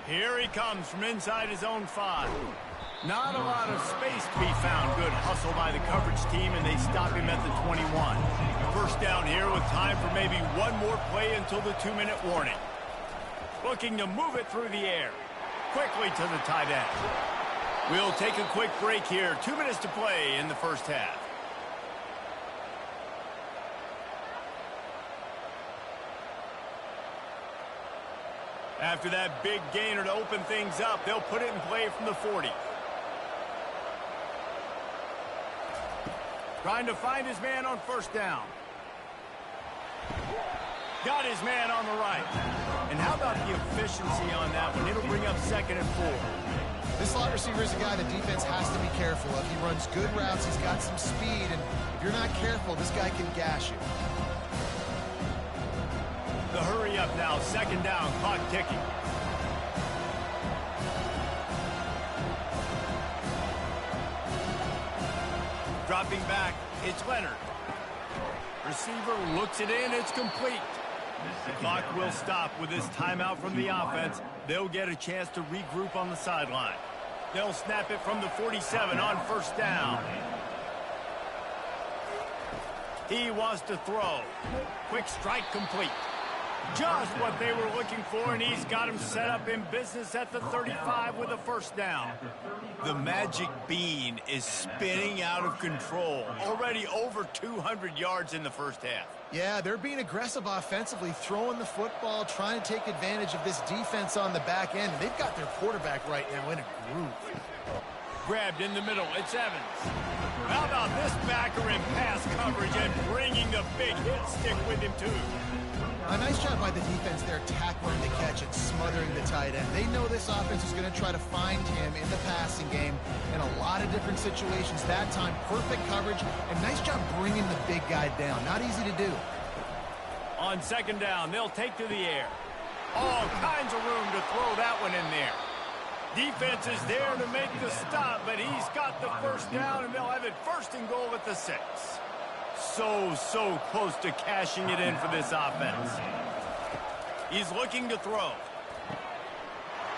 A: Here he comes from inside his own 5. Not a lot of space to be found. Good hustle by the coverage team, and they stop him at the 21. 1st down here with time for maybe one more play until the 2-minute warning. Looking to move it through the air. Quickly to the tight end. We'll take a quick break here. 2 minutes to play in the 1st half. After that big gainer to open things up, they'll put it in play from the 40. Trying to find his man on 1st down. Got his man on the right. And how about the efficiency on that one? It'll bring up 2nd and 4.
B: This slot receiver is a guy the defense has to be careful of. He runs good routes. He's got some speed. And if you're not careful, this guy can gash you.
A: The hurry up now. 2nd down. Clock ticking. Dropping back. It's Leonard. Receiver looks it in. It's complete. The clock will stop with this timeout from the offense. They'll get a chance to regroup on the sideline. They'll snap it from the 47 on 1st down. He wants to throw. Quick strike complete. Just what they were looking for, and he's got him set up in business at the 35 with a 1st down. The magic bean is spinning out of control. Already over 200 yards in the 1st half.
B: Yeah, they're being aggressive offensively, throwing the football, trying to take advantage of this defense on the back end. They've got their quarterback right now in a groove.
A: Grabbed in the middle. It's Evans. How about this backer in pass coverage and bringing the big hit stick with him, too?
B: A nice job by the defense there, tackling the catch and smothering the tight end. They know this offense is going to try to find him in the passing game in a lot of different situations. That time, perfect coverage, and nice job bringing the big guy down. Not easy to do.
A: On 2nd down, they'll take to the air. All kinds of room to throw that one in there. Defense is there to make the stop, but he's got the 1st down, and they'll have it 1st and goal at the 6. So close to cashing it in for this offense. He's looking to throw.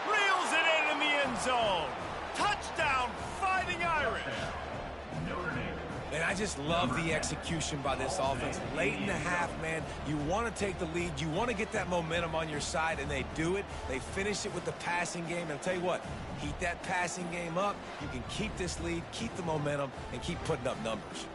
A: Reels it in the end zone. Touchdown, Fighting Irish.
C: And I just love the execution by this offense. Late in the half, man, you want to take the lead. You want to get that momentum on your side, and they do it. They finish it with the passing game. And I'll tell you what, heat that passing game up. You can keep this lead, keep the momentum, and keep putting up numbers.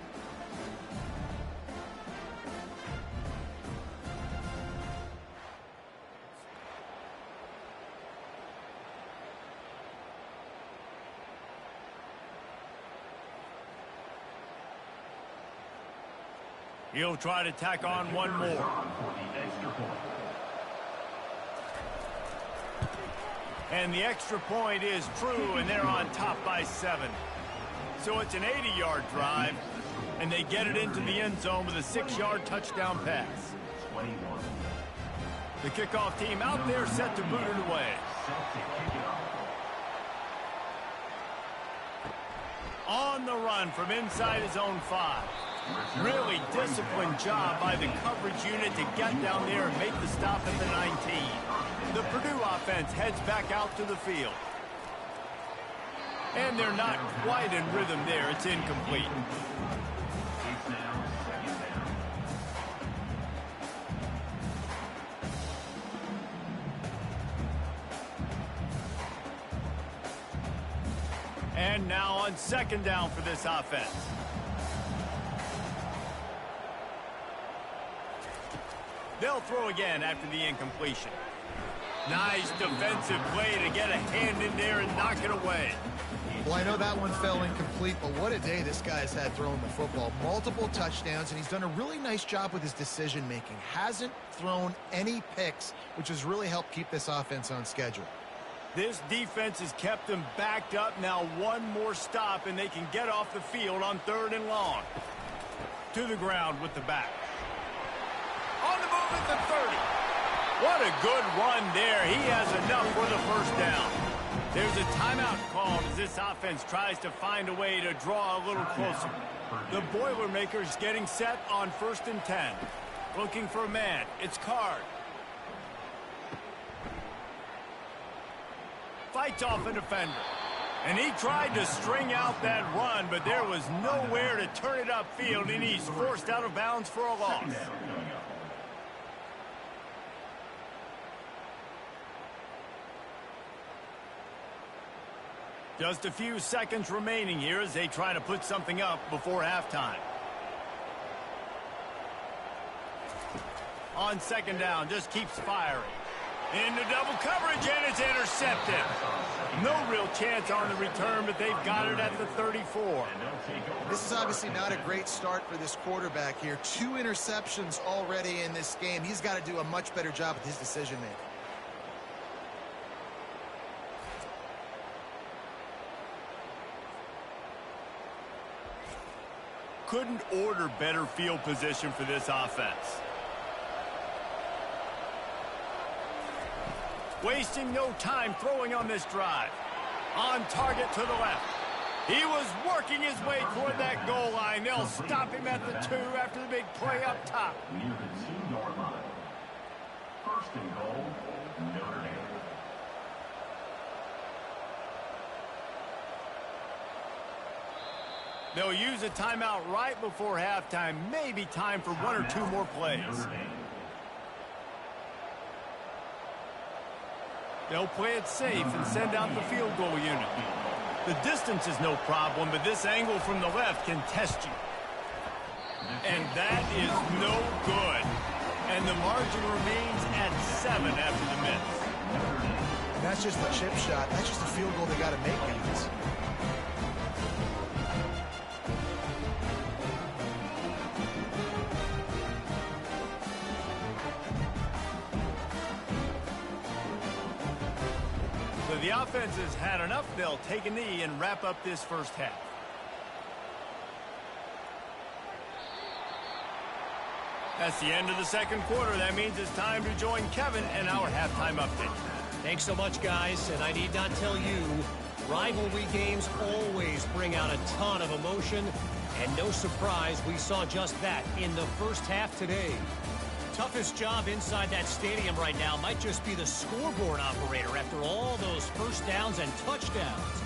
A: He'll try to tack on one more. And the extra point is true, and they're on top by 7. So it's an 80-yard drive, and they get it into the end zone with a 6-yard touchdown pass. The kickoff team out there set to boot it away. On the run from inside his own 5. Really disciplined job by the coverage unit to get down there and make the stop at the 19. The Purdue offense heads back out to the field. And they're not quite in rhythm there. It's incomplete. And now on 2nd down for this offense. They'll throw again after the incompletion. Nice defensive play to get a hand in there and knock it away.
B: Well, I know that one fell incomplete, but what a day this guy's had throwing the football. Multiple touchdowns, and he's done a really nice job with his decision-making. Hasn't thrown any picks, which has really helped keep this offense on schedule.
A: This defense has kept them backed up. Now one more stop, and they can get off the field on 3rd and long. To the ground with the back. On the move at the 30. What a good run there. He has enough for the 1st down. There's a timeout called as this offense tries to find a way to draw a little closer. The Boilermakers getting set on 1st and 10. Looking for a man. It's Card. Fights off a defender. And he tried to string out that run, but there was nowhere to turn it upfield, and he's forced out of bounds for a loss. Just a few seconds remaining here as they try to put something up before halftime. On 2nd down, just keeps firing. Into double coverage, and it's intercepted. No real chance on the return, but they've got it at the 34.
B: This is obviously not a great start for this quarterback here. 2 interceptions already in this game. He's got to do a much better job with his decision-making.
A: Couldn't order better field position for this offense. Wasting no time throwing on this drive. On target to the left. He was working his way toward that goal line. They'll stop him at the 2 after the big play up top.
D: Near the 2-yard line. 1st and goal, Notre Dame.
A: They'll use a timeout right before halftime. Maybe time for 1 or 2 more plays. They'll play it safe and send out the field goal unit. The distance is no problem, but this angle from the left can test you. And that is no good. And the margin remains at 7 after the miss.
B: And that's just a chip shot. That's just a field goal they got to make, guys.
A: So the offense has had enough. They'll take a knee and wrap up this 1st half. That's the end of the 2nd quarter. That means it's time to join Kevin and our halftime update.
E: Thanks so much, guys. And I need not tell you, rivalry games always bring out a ton of emotion. And no surprise, we saw just that in the 1st half today. Toughest job inside that stadium right now might just be the scoreboard operator after all those 1st downs and touchdowns.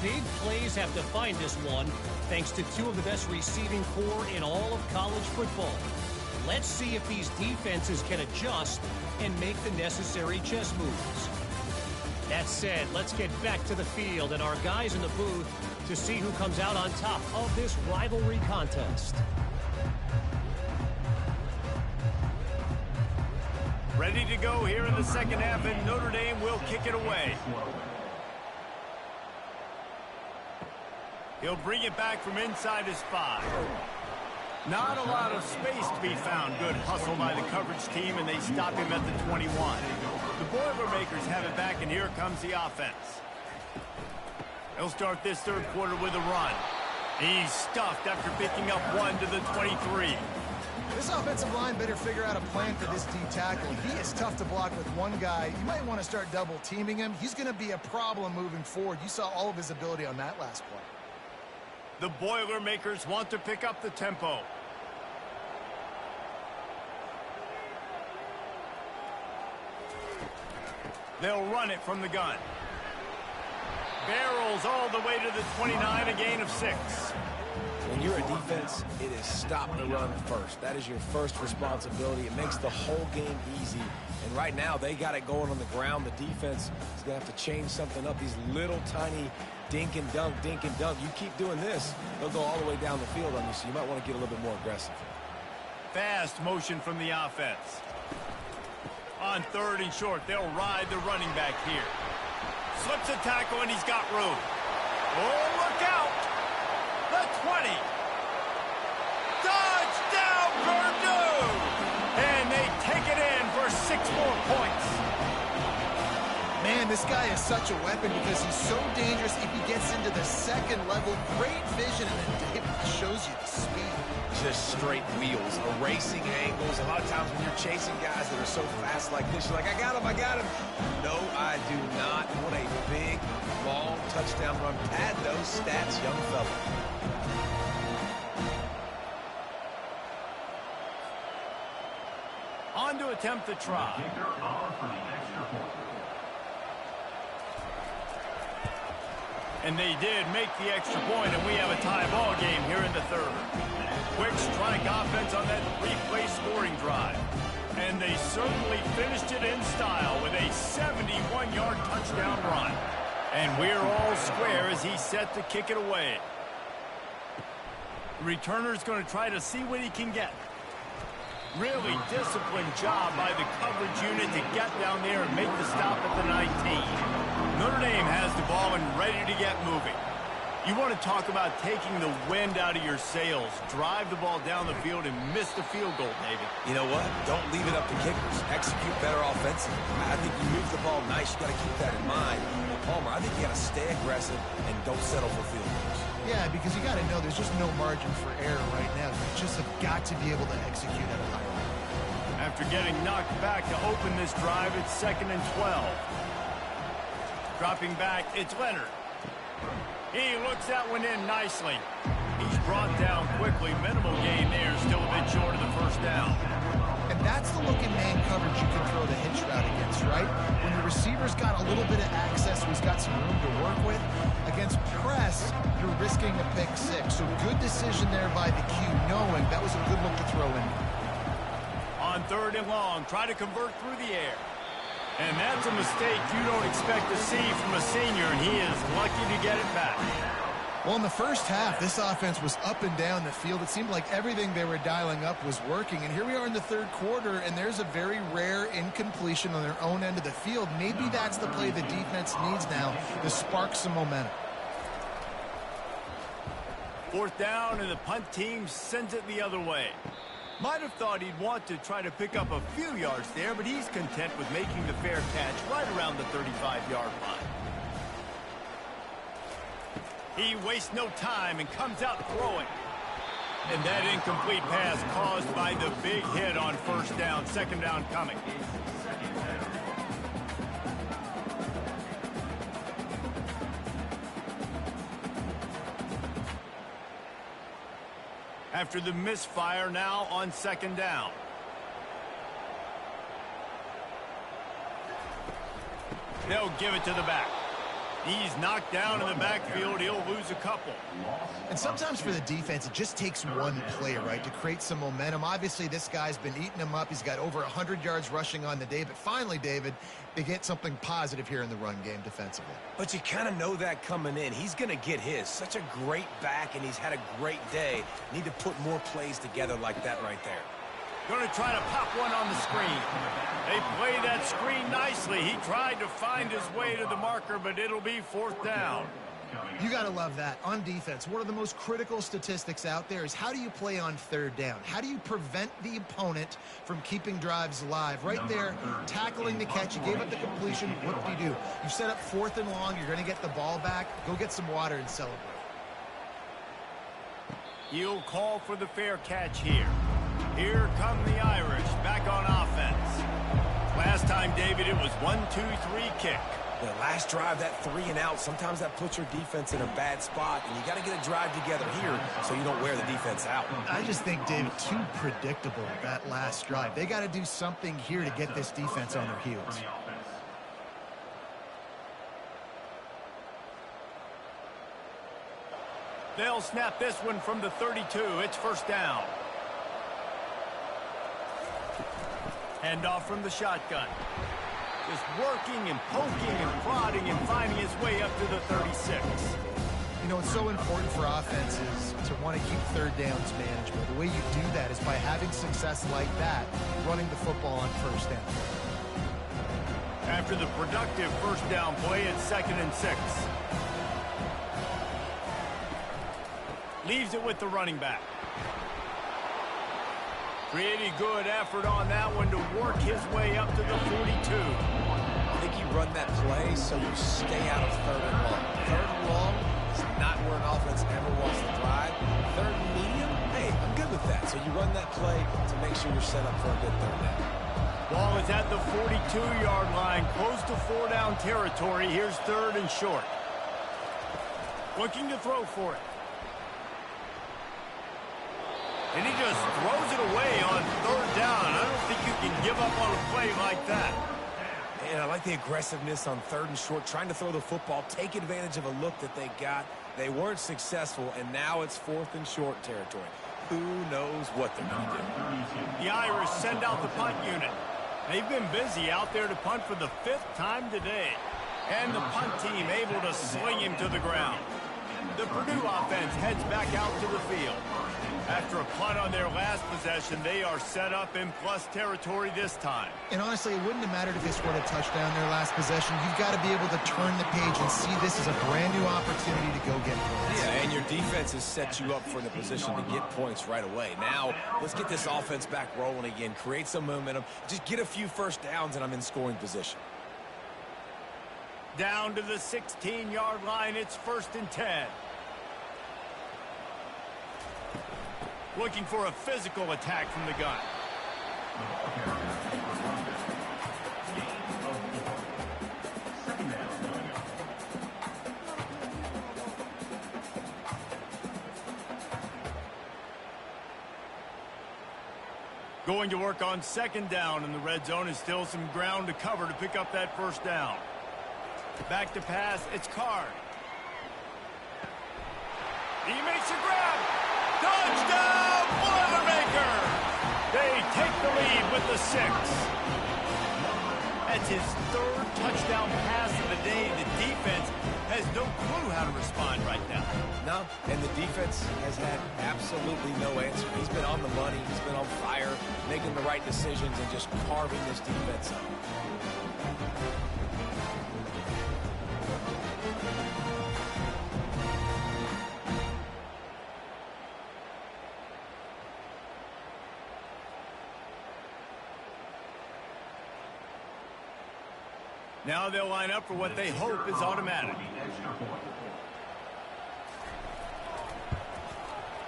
E: Big plays have defined this one, thanks to 2 of the best receiving core in all of college football. Let's see if these defenses can adjust and make the necessary chess moves. That said, let's get back to the field and our guys in the booth to see who comes out on top of this rivalry contest.
A: Ready to go here in the 2nd half, and Notre Dame will kick it away. He'll bring it back from inside his 5. Not a lot of space to be found. Good hustle by the coverage team, and they stop him at the 21. The Boilermakers have it back, and here comes the offense. He'll start this third quarter with a run. He's stuffed after picking up one to the 23.
B: This offensive line better figure out a plan for this D tackle. He is tough to block with one guy. You might want to start double teaming him. He's going to be a problem moving forward. You saw all of his ability on that last play.
A: The Boilermakers want to pick up the tempo. They'll run it from the gun. Barrels all the way to the 29, a gain of 6.
C: When you're a defense, it is stop the run first. That is your first responsibility. It makes the whole game easy. And right now, they got it going on the ground. The defense is going to have to change something up. These little tiny dink and dunk, dink and dunk. You keep doing this, they'll go all the way down the field on you, so you might want to get a little bit more aggressive.
A: Fast motion from the offense. On third and short, they'll ride the running back here. Slips a tackle, and he's got room. Oh, look out! The 20. Touchdown, Purdue! And they take it in for 6 more points.
B: Man, this guy is such a weapon because he's so dangerous if he gets into the second level. Great vision, and then David shows you the speed.
C: Just straight wheels, erasing angles. A lot of times when you're chasing guys that are so fast like this, you're like, I got him, I got him. No, I do not. What a big, long touchdown run. Pad those stats, young fella.
A: On to attempt the try. And they did make the extra point, and we have a tie ball game here in the third. Quick strike offense on that 3-play scoring drive. And they certainly finished it in style with a 71-yard touchdown run. And we're all square as he's set to kick it away. The returner's going to try to see what he can get. Really disciplined job by the coverage unit to get down there and make the stop at the 19. Notre Dame has the ball and ready to get moving. You want to talk about taking the wind out of your sails. Drive the ball down the field and miss the field goal, David.
C: You know what? Don't leave it up to kickers. Execute better offensively. I think you move the ball nice. You got to keep that in mind. Palmer, I think you got to stay aggressive and don't settle for field goals.
B: Yeah, because you got to know there's just no margin for error right now. You just have got to be able to execute at a high level.
A: After getting knocked back to open this drive, it's 2nd and 12. Dropping back, it's Leonard. He looks that one in nicely. He's brought down quickly. Minimal gain there, still a bit short of the first down.
B: And that's the look in man coverage you can throw the hitch route against, right? When the receiver's got a little bit of access, he's got some room to work with. Against press, you're risking a pick 6. So good decision there by the Q, knowing that was a good look to throw in.
A: On 3rd and long, try to convert through the air. And that's a mistake you don't expect to see from a senior, and he is lucky to get it back.
B: Well, in the first half, this offense was up and down the field. It seemed like everything they were dialing up was working. And here we are in the third quarter, and there's a very rare incompletion on their own end of the field. Maybe that's the play the defense needs now to spark some momentum.
A: 4th down, and the punt team sends it the other way. Might have thought he'd want to try to pick up a few yards there, but he's content with making the fair catch right around the 35-yard line. He wastes no time and comes out throwing. And that incomplete pass caused by the big hit on 1st down. 2nd down coming. After the misfire, now on 2nd down. They'll give it to the back. He's knocked down in the backfield. He'll lose a couple.
B: And sometimes for the defense, it just takes one play, right, to create some momentum. Obviously, this guy's been eating him up. He's got over 100 yards rushing on the day. But finally, David, they get something positive here in the run game defensively.
C: But you kind of know that coming in. He's going to get his. Such a great back, and he's had a great day. Need to put more plays together like that right there.
A: Going to try to pop one on the screen. They play that screen nicely. He tried to find his way to the marker, but it'll be 4th down.
B: You got to love that. On defense, one of the most critical statistics out there is how do you play on third down? How do you prevent the opponent from keeping drives alive? Right there, tackling the catch. You gave up the completion. What do? You set up 4th and long. You're going to get the ball back. Go get some water and celebrate.
A: He'll call for the fair catch here. Here come the Irish back on offense. Last time, David, it was 1-2-3 kick.
C: The last drive, that 3 and out, sometimes that puts your defense in a bad spot, and you got to get a drive together here so you don't wear the defense out.
B: I just think, David, too predictable, that last drive. They got to do something here to get this defense on their heels.
A: They'll snap this one from the 32. It's first down. Handoff from the shotgun. Just working and poking and prodding and finding his way up to the 36.
B: You know, it's so important for offenses to want to keep third downs manageable. The way you do that is by having success like that, running the football on first down.
A: After the productive first down play, it's 2nd and 6. Leaves it with the running back. Pretty good effort on that one to work his way up to the 42.
C: I think you run that play so you stay out of 3rd and long. 3rd and long is not where an offense ever wants to thrive. 3rd and medium, hey, I'm good with that. So you run that play to make sure you're set up for a good 3rd down.
A: Ball is at the 42-yard line, close to 4-down territory. Here's 3rd and short. Looking to throw for it. And he just throws it away on 3rd down. I don't think you can give up on a play like that.
C: And I like the aggressiveness on 3rd and short, trying to throw the football, take advantage of a look that they got. They weren't successful, and now it's 4th and short territory. Who knows what they're going to do?
A: The Irish send out the punt unit. They've been busy out there to punt for the 5th time today. And the punt team able to sling him to the ground. The Purdue offense heads back out to the field. After a punt on their last possession, they are set up in plus territory this time.
B: And honestly, it wouldn't have mattered if they scored a touchdown their last possession. You've got to be able to turn the page and see this as a brand new opportunity to go get points.
C: Yeah, and your defense has set you up for the position to get points right away. Now, let's get this offense back rolling again, create some momentum, just get a few first downs, and I'm in scoring position.
A: Down to the 16-yard line, it's 1st and 10. Looking for a physical attack from the gun. Going to work on 2nd down, and the red zone is still some ground to cover to pick up that first down. Back to pass, it's Card. He makes a grab. Touchdown, Boilermaker! They take the lead with the 6. That's his 3rd touchdown pass of the day. The defense has no clue how to respond right now.
C: No, and the defense has had absolutely no answer. He's been on the money. He's been on fire, making the right decisions and just carving this defense up.
A: Now they'll line up for what they hope is automatic.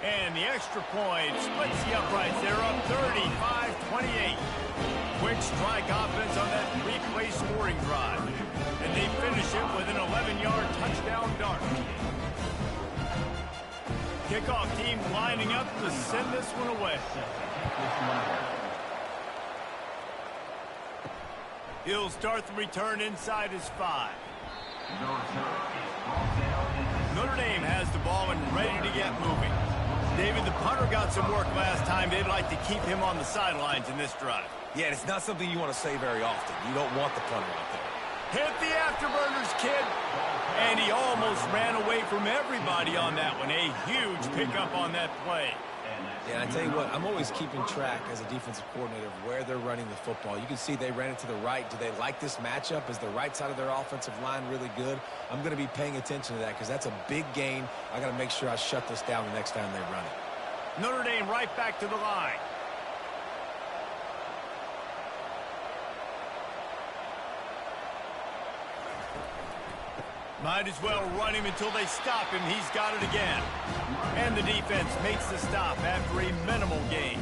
A: And the extra point splits the uprights. They're up 35-28. Quick strike offense on that 3-play scoring drive. And they finish it with an 11-yard touchdown dart. Kickoff team lining up to send this one away. He'll start the return inside his 5. Notre Dame has the ball and ready to get moving. David, the punter got some work last time. They'd like to keep him on the sidelines in this drive.
C: Yeah, it's not something you want to say very often. You don't want the punter out there.
A: Hit the afterburners, kid. And he almost ran away from everybody on that one. A huge pickup on that play.
C: Yeah, I tell you what, I'm always keeping track as a defensive coordinator of where they're running the football. You can see they ran it to the right. Do they like this matchup? Is the right side of their offensive line really good? I'm going to be paying attention to that because that's a big gain. I got to make sure I shut this down the next time they run it.
A: Notre Dame right back to the line. Might as well run him until they stop him. He's got it again. And the defense makes the stop after a minimal gain.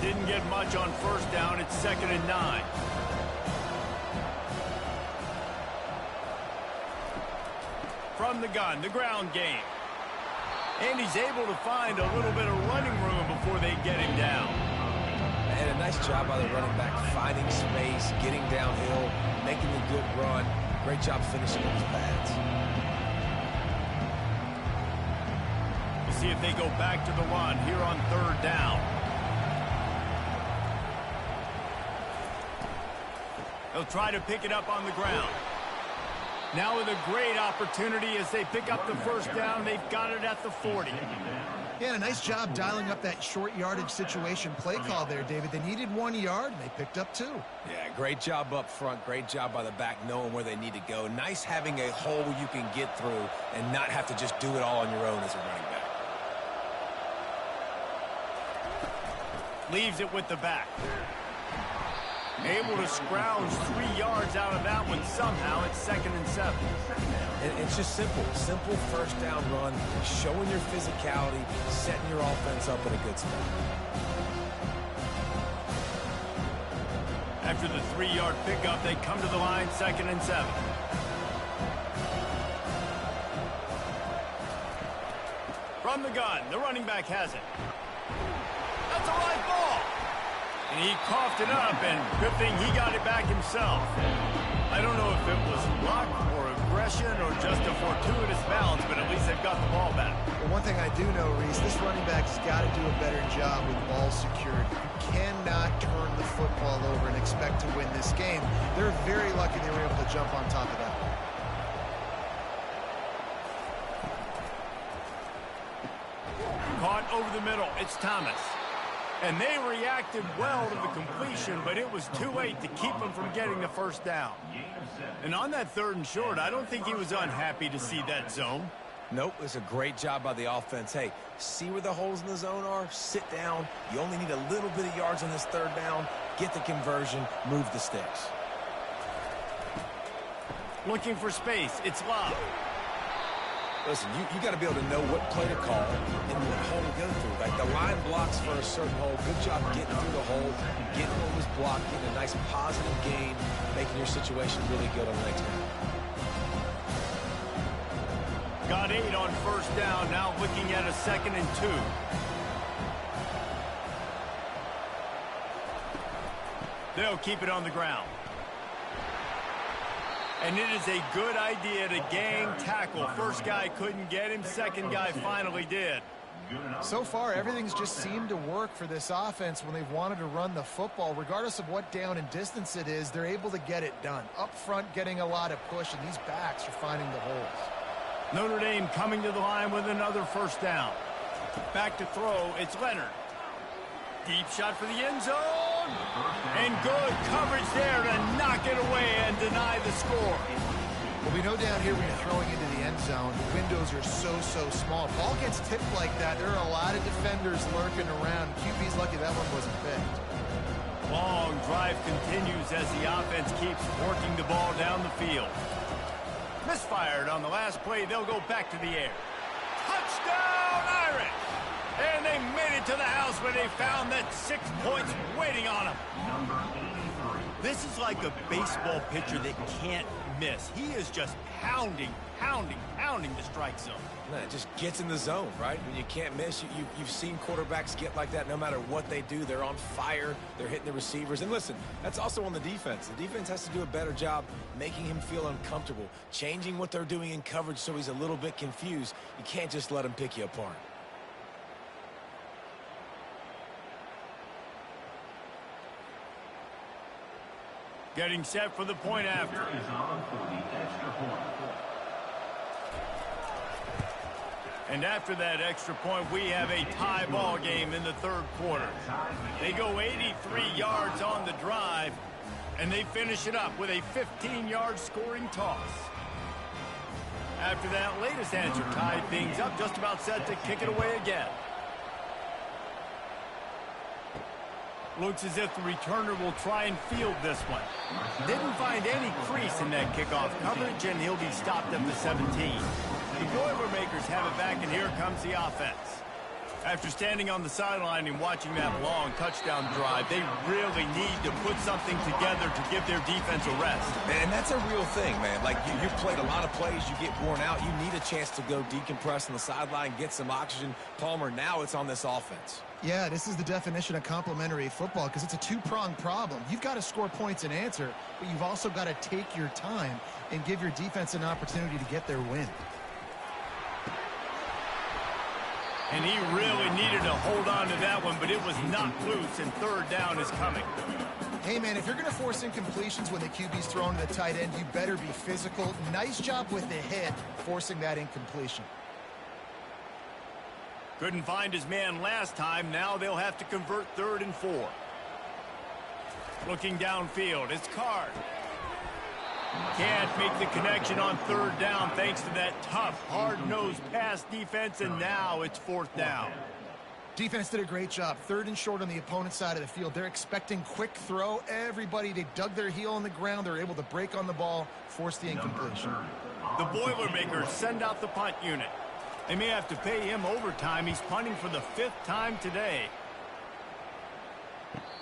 A: Didn't get much on first down. It's 2nd and 9. From the gun, the ground game. And he's able to find a little bit of running room before they get him down.
C: And a nice job by the running back, finding space, getting downhill, making a good run. Great job finishing with his pads.
A: We'll see if they go back to the run here on 3rd down. They'll try to pick it up on the ground. Now with a great opportunity as they pick up the first down. They've got it at the 40.
B: Yeah, a nice job dialing up that short yardage situation play call there, David. They needed 1 yard, and they picked up 2.
C: Yeah, great job up front. Great job by the back knowing where they need to go. Nice having a hole you can get through and not have to just do it all on your own as a running back.
A: Leaves it with the back. Able to scrounge 3 yards out of that one somehow. It's 2nd and 7.
C: And it's just simple. Simple first down run, showing your physicality, setting your offense up in a good spot.
A: After the 3-yard pickup, they come to the line, 2nd and 7. From the gun, the running back has it. That's a live ball. And he coughed it up, and good thing he got it back himself. I don't know if it was luck or aggression or just a fortuitous bounce, but at least they've got the ball back.
B: Well, one thing I do know, Reese, this running back's got to do a better job with ball security. You cannot turn the football over and expect to win this game. They're very lucky they were able to jump on top of that.
A: Caught over the middle. It's Thomas. And they reacted well to the completion, but it was too late to keep them from getting the first down. And on that 3rd and short, I don't think he was unhappy to see that zone.
C: Nope, it's a great job by the offense. Hey, see where the holes in the zone are? Sit down. You only need a little bit of yards on this 3rd down. Get the conversion. Move the sticks.
A: Looking for space. It's Love.
C: Listen, you got to be able to know what play to call and what hole to go through. Like the line blocks for a certain hole. Good job getting through the hole, getting what was blocked, getting a nice positive gain, making your situation really good on the next down.
A: Got 8 on first down. Now looking at a 2nd and 2. They'll keep it on the ground. And it is a good idea to gang tackle. First guy couldn't get him. Second guy finally did.
B: So far, everything's just seemed to work for this offense when they've wanted to run the football. Regardless of what down and distance it is, they're able to get it done. Up front, getting a lot of push, and these backs are finding the holes.
A: Notre Dame coming to the line with another first down. Back to throw. It's Leonard. Deep shot for the end zone. And good coverage there to knock it away and deny the score.
B: Well, we know down here when you're throwing into the end zone, the windows are so small. If ball gets tipped like that, there are a lot of defenders lurking around. QB's lucky that one wasn't picked.
A: Long drive continues as the offense keeps working the ball down the field. Misfired on the last play. They'll go back to the air. Touchdown, Irish! And they made it to the house when they found that 6 points waiting on them. This is like a baseball pitcher that can't miss. He is just pounding the strike zone.
C: Man, it just gets in the zone, right? When you can't miss, you've seen quarterbacks get like that no matter what they do. They're on fire. They're hitting the receivers. And listen, that's also on the defense. The defense has to do a better job making him feel uncomfortable, changing what they're doing in coverage so he's a little bit confused. You can't just let him pick you apart.
A: Getting set for the point after.
D: Is on for the extra point.
A: And after that extra point, we have a tie ball game in the third quarter. They go 83 yards on the drive, and they finish it up with a 15-yard scoring toss. After that latest answer tied things up, just about set to kick it away again. Looks as if the returner will try and field this one. Didn't find any crease in that kickoff coverage, and he'll be stopped at the 17. The Boilermakers have it back, and here comes the offense. After standing on the sideline and watching that long touchdown drive, they really need to put something together to give their defense a rest.
C: And that's a real thing, man. Like, you've played a lot of plays, you get worn out, you need a chance to go decompress on the sideline, get some oxygen. Palmer, now it's on this offense.
B: Yeah, this is the definition of complementary football because it's a two-pronged problem. You've got to score points and answer, but you've also got to take your time and give your defense an opportunity to get their win.
A: And he really needed to hold on to that one, but it was knocked loose, and third down is coming.
B: Hey, man, if you're going to force incompletions when the QB's thrown to the tight end, you better be physical. Nice job with the hit, forcing that incompletion.
A: Couldn't find his man last time. Now they'll have to convert 3rd and 4. Looking downfield, it's Card. Can't make the connection on 3rd down thanks to that tough, hard-nosed pass defense, and now it's 4th down.
B: Defense did a great job. 3rd and short on the opponent's side of the field. They're expecting quick throw. Everybody, they dug their heel on the ground. They're able to break on the ball, force the incompletion.
A: The Boilermakers send out the punt unit. They may have to pay him overtime. He's punting for the 5th time today.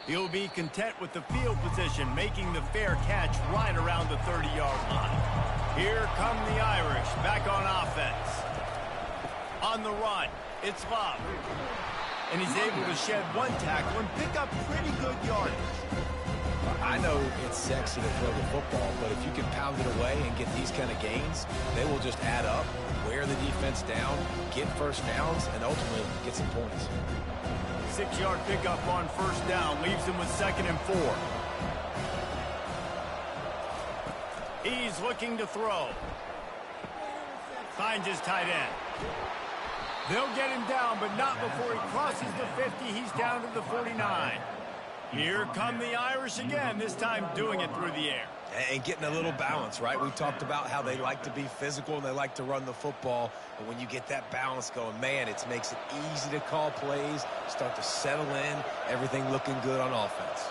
A: He'll be content with the field position, making the fair catch right around the 30-yard line. Here come the Irish, back on offense. On the run, it's Love. And he's able to shed one tackle and pick up pretty good yardage.
C: I know it's sexy to throw the football, but if you can pound it away and get these kind of gains, they will just add up, wear the defense down, get first downs, and ultimately get some points.
A: 6-yard pickup on 1st down leaves him with 2nd and 4. He's looking to throw. Finds his tight end. They'll get him down, but not before he crosses the 50. He's down to the 49. Here come the Irish again, this time doing it through the air.
C: And getting a little balance, right? We talked about how they like to be physical and they like to run the football. But when you get that balance going, man, it makes it easy to call plays, start to settle in, everything looking good on offense.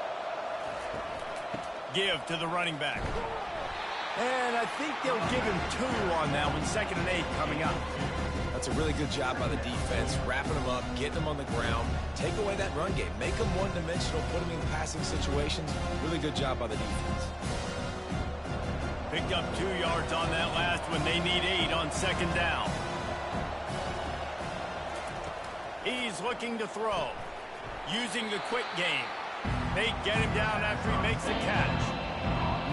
A: Give to the running back. And I think they'll give him 2 on that one, 2nd and 8 coming up.
C: That's a really good job by the defense, wrapping them up, getting them on the ground, take away that run game, make them one-dimensional, put them in passing situations. Really good job by the defense.
A: Picked up 2 yards on that last one. They need 8 on 2nd down. He's looking to throw. Using the quick game. They get him down after he makes the catch.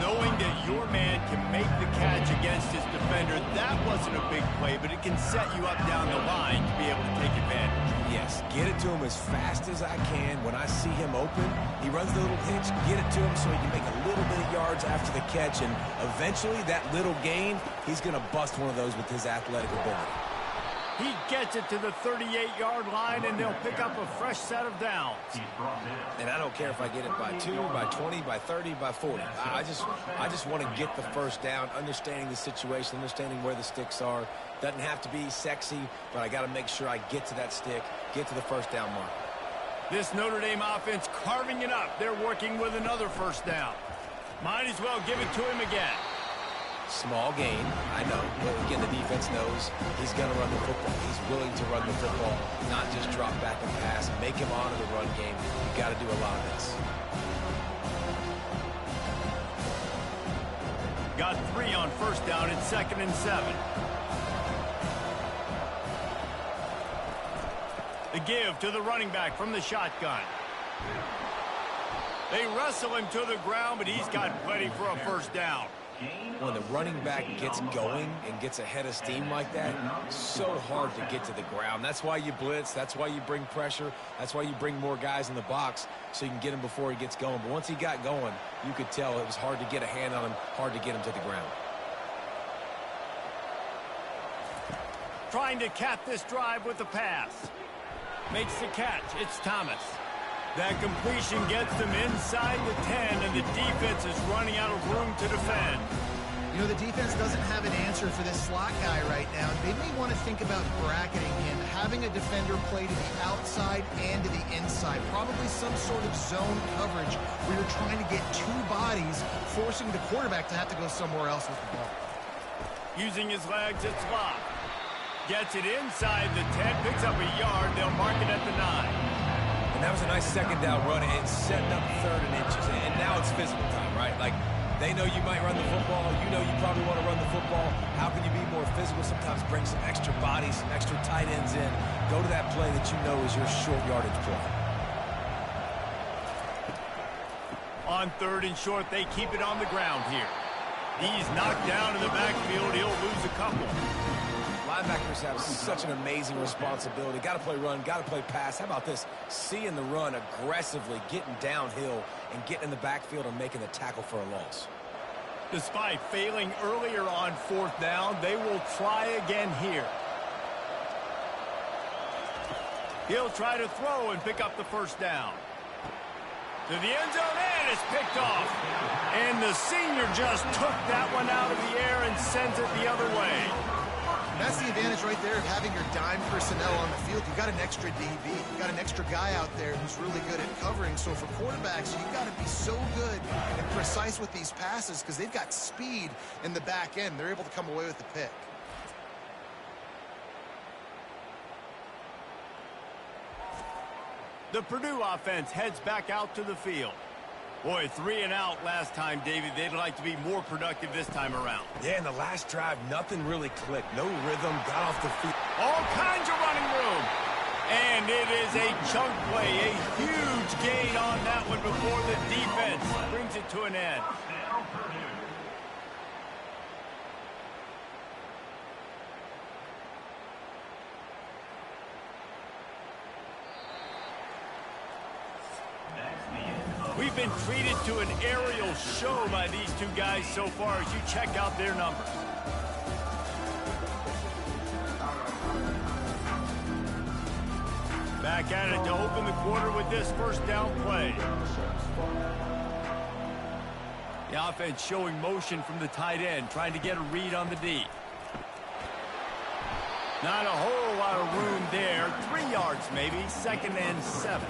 A: Knowing that your man can make the catch against his defender, that wasn't a big play, but it can set you up down the line to be able to take advantage.
C: Yes, get it to him as fast as I can. When I see him open, he runs the little hitch, get it to him so he can make a little bit of yards after the catch, and eventually that little gain, he's going to bust one of those with his athletic ability.
A: He gets it to the 38-yard line, and they'll pick up a fresh set of downs.
C: And I don't care if I get it by 2, by 20, by 30, by 40. I just want to get the first down, understanding the situation, understanding where the sticks are. Doesn't have to be sexy, but I got to make sure I get to that stick, get to the first down mark.
A: This Notre Dame offense carving it up. They're working with another 1st down. Might as well give it to him again.
C: Small gain, I know, but again, the defense knows he's going to run the football. He's willing to run the football, not just drop back and pass, make him honor the run game. You got to do a lot of this.
A: Got 3 on 1st down. It's 2nd and 7. The give to the running back from the shotgun. They wrestle him to the ground, but he's got plenty for a 1st down.
C: When the running back gets going and gets ahead of steam like that, it's so hard to get to the ground. That's why you blitz. That's why you bring pressure. That's why you bring more guys in the box so you can get him before he gets going. But once he got going, you could tell it was hard to get a hand on him, hard to get him to the ground.
A: Trying to cap this drive with the pass. Makes the catch. It's Thomas. That completion gets them inside the 10, and the defense is running out of room to defend.
B: You know, the defense doesn't have an answer for this slot guy right now. They may want to think about bracketing him, having a defender play to the outside and to the inside. Probably some sort of zone coverage where you're trying to get two bodies, forcing the quarterback to have to go somewhere else with the ball.
A: Using his legs, it's Locke. Gets it inside the 10, picks up a yard. They'll mark it at the 9.
C: And that was a nice second down run and setting up 3rd and inches. And now it's physical time, right? Like, they know you might run the football. You know you probably want to run the football. How can you be more physical? Sometimes bring some extra bodies, some extra tight ends in. Go to that play that you know is your short yardage play.
A: On 3rd and short, they keep it on the ground here. He's knocked down in the backfield. He'll lose a couple.
C: Linebackers have such an amazing responsibility. Got to play run, got to play pass. How about this? Seeing the run aggressively, getting downhill, and getting in the backfield and making the tackle for a loss.
A: Despite failing earlier on 4th down, they will try again here. He'll try to throw and pick up the 1st down. To the end zone, and it's picked off. And the senior just took that one out of the air and sends it the other way.
B: That's the advantage right there of having your dime personnel on the field. You've got an extra DB. You've got an extra guy out there who's really good at covering. So for quarterbacks, you've got to be so good and precise with these passes because they've got speed in the back end. They're able to come away with the pick.
A: The Purdue offense heads back out to the field. Boy, 3 and out last time, David. They'd like to be more productive this time around.
C: Yeah, in the last drive, nothing really clicked. No rhythm, got off the field.
A: All kinds of running room. And it is a chunk play, a huge gain on that one before the defense brings it to an end. We've been treated to an aerial show by these two guys so far as you check out their numbers. Back at it to open the quarter with this 1st down play. The offense showing motion from the tight end, trying to get a read on the D. Not a whole lot of room there. 3 yards maybe, 2nd and 7.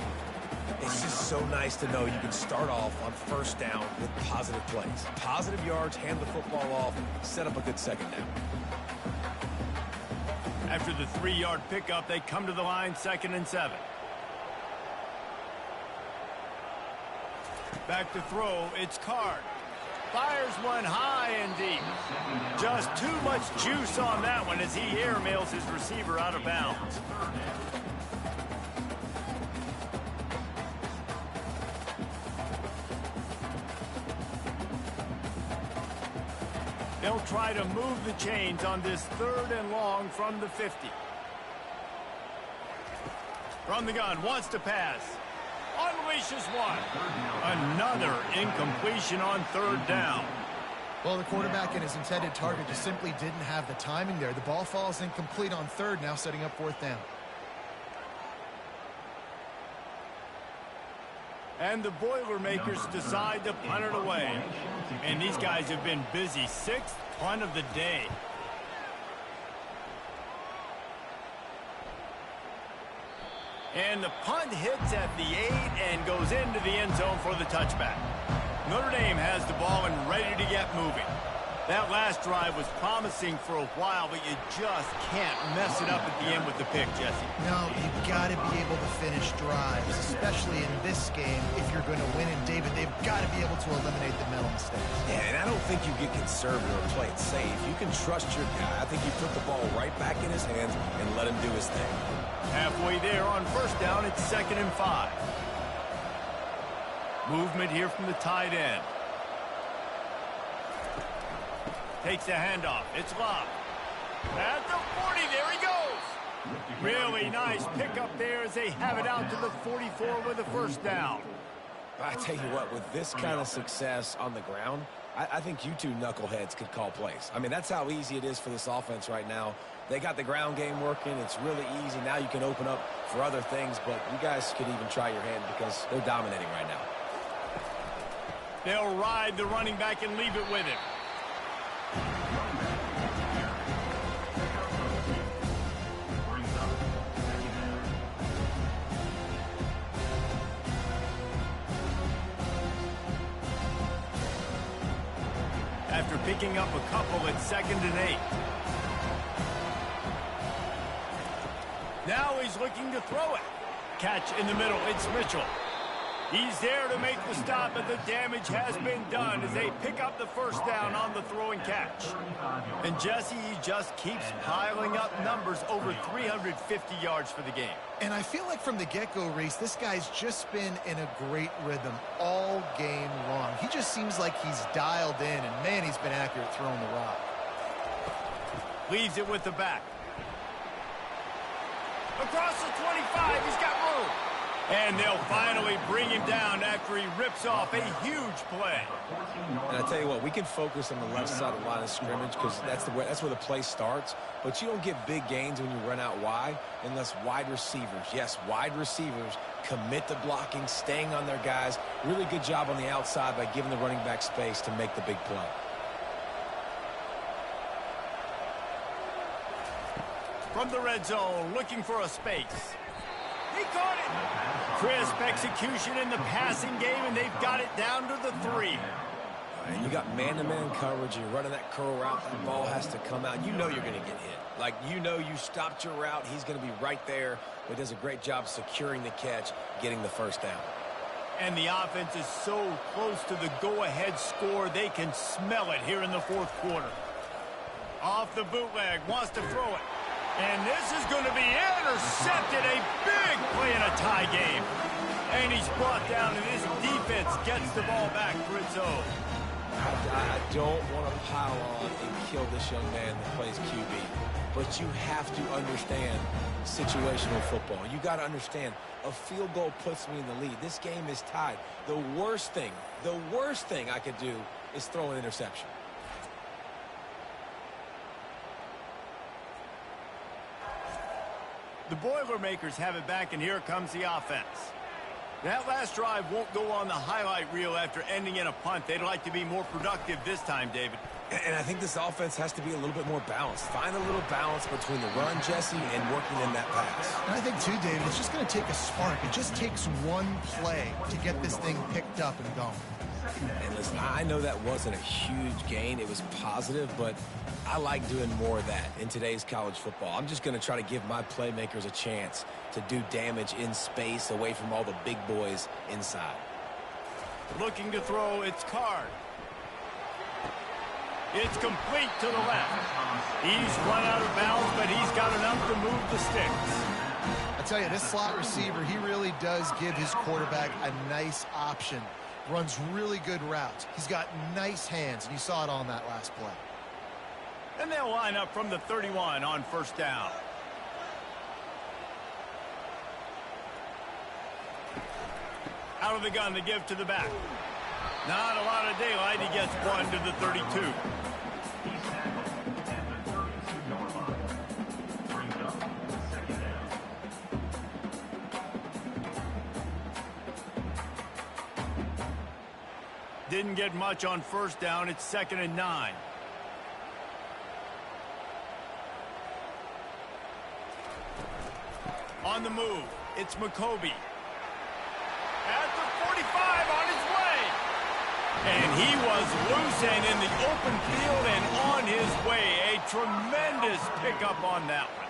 C: It's just so nice to know you can start off on 1st down with positive plays. Positive yards, hand the football off, set up a good 2nd down.
A: After the 3-yard pickup, they come to the line, 2nd and 7. Back to throw, it's Card. Fires one high and deep. Just too much juice on that one as he airmails his receiver out of bounds. They'll try to move the chains on this 3rd and long from the 50. From the gun, wants to pass. Unleashes one. Another incompletion on 3rd down.
B: Well, the quarterback and his intended target just simply didn't have the timing there. The ball falls incomplete on 3rd, now setting up 4th down.
A: And the Boilermakers decide to punt it away. And these guys have been busy. 6th punt of the day. And the punt hits at the 8 and goes into the end zone for the touchback. Notre Dame has the ball and ready to get moving. That last drive was promising for a while, but you just can't mess it up at the end with the pick, Jesse.
B: No, you've got to be able to finish drives, especially in this game. If you're going to win, and David, they've got to be able to eliminate the mental mistakes.
C: Yeah, and I don't think you get conservative or play it safe. You can trust your guy. I think you put the ball right back in his hands and let him do his thing.
A: Halfway there on 1st down, it's 2nd and 5. Movement here from the tight end. Takes the handoff. It's locked. At the 40, there he goes. Really nice pickup there as they have it out to the 44 with a first down.
C: I tell you what, with this kind of success on the ground, I think you two knuckleheads could call plays. I mean, that's how easy it is for this offense right now. They got the ground game working. It's really easy. Now you can open up for other things, but you guys could even try your hand because they're dominating right now.
A: They'll ride the running back and leave it with him. After picking up a couple, it's 2nd and 8. Now he's looking to throw it. Catch in the middle. It's Mitchell. He's there to make the stop, but the damage has been done as they pick up the first down on the throw and catch. And Jesse, he just keeps piling up numbers, over 350 yards for the game.
B: And I feel like from the get-go, Reese, this guy's just been in a great rhythm all game long. He just seems like he's dialed in, and man, he's been accurate throwing the rock.
A: Leaves it with the back. Across the 25, he's got room. And they'll finally bring him down after he rips off a huge play.
C: And I tell you what, we can focus on the left side of the line of scrimmage because that's where the play starts. But you don't get big gains when you run out wide unless wide receivers, yes, wide receivers, commit to blocking, staying on their guys. Really good job on the outside by giving the running back space to make the big play.
A: From the red zone, looking for a space. He caught it. Crisp execution in the passing game, and they've got it down to the 3.
C: And you got man-to-man coverage. You're running that curl route. That ball has to come out. You know you're going to get hit. Like, you know you stopped your route. He's going to be right there. But he does a great job securing the catch, getting the first down.
A: And the offense is so close to the go-ahead score, they can smell it here in the 4th quarter. Off the bootleg, wants to throw it. And this is going to be intercepted. A big play in a tie game. And he's brought down, and his defense gets the ball back for its own.
C: I don't want to pile on and kill this young man that plays QB. But you have to understand situational football. You got to understand, a field goal puts me in the lead. This game is tied. The worst thing I could do is throw an interception.
A: The Boilermakers have it back, and here comes the offense. That last drive won't go on the highlight reel after ending in a punt. They'd like to be more productive this time, David.
C: And I think this offense has to be a little bit more balanced. Find a little balance between the run, Jesse, and working in that pass.
B: And I think, too, David, it's just going to take a spark. It just takes one play to get this thing picked up and going.
C: And listen, I know that wasn't a huge gain. It was positive, but I like doing more of that in today's college football. I'm just going to try to give my playmakers a chance to do damage in space away from all the big boys inside.
A: Looking to throw, it's Card. It's complete to the left. He's run out of bounds, but he's got enough to move the sticks.
B: I tell you, this slot receiver, he really does give his quarterback a nice option. Runs really good routes. He's got nice hands, and you saw it on that last play.
A: And they'll line up from the 31 on first down. Out of the gun to give to the back. Not a lot of daylight. He gets one to the 32. Didn't get much on first down. It's 2nd and 9. On the move, it's McCoby. At the 45, on his way. And he was loose and in the open field and on his way. A tremendous pickup on that one.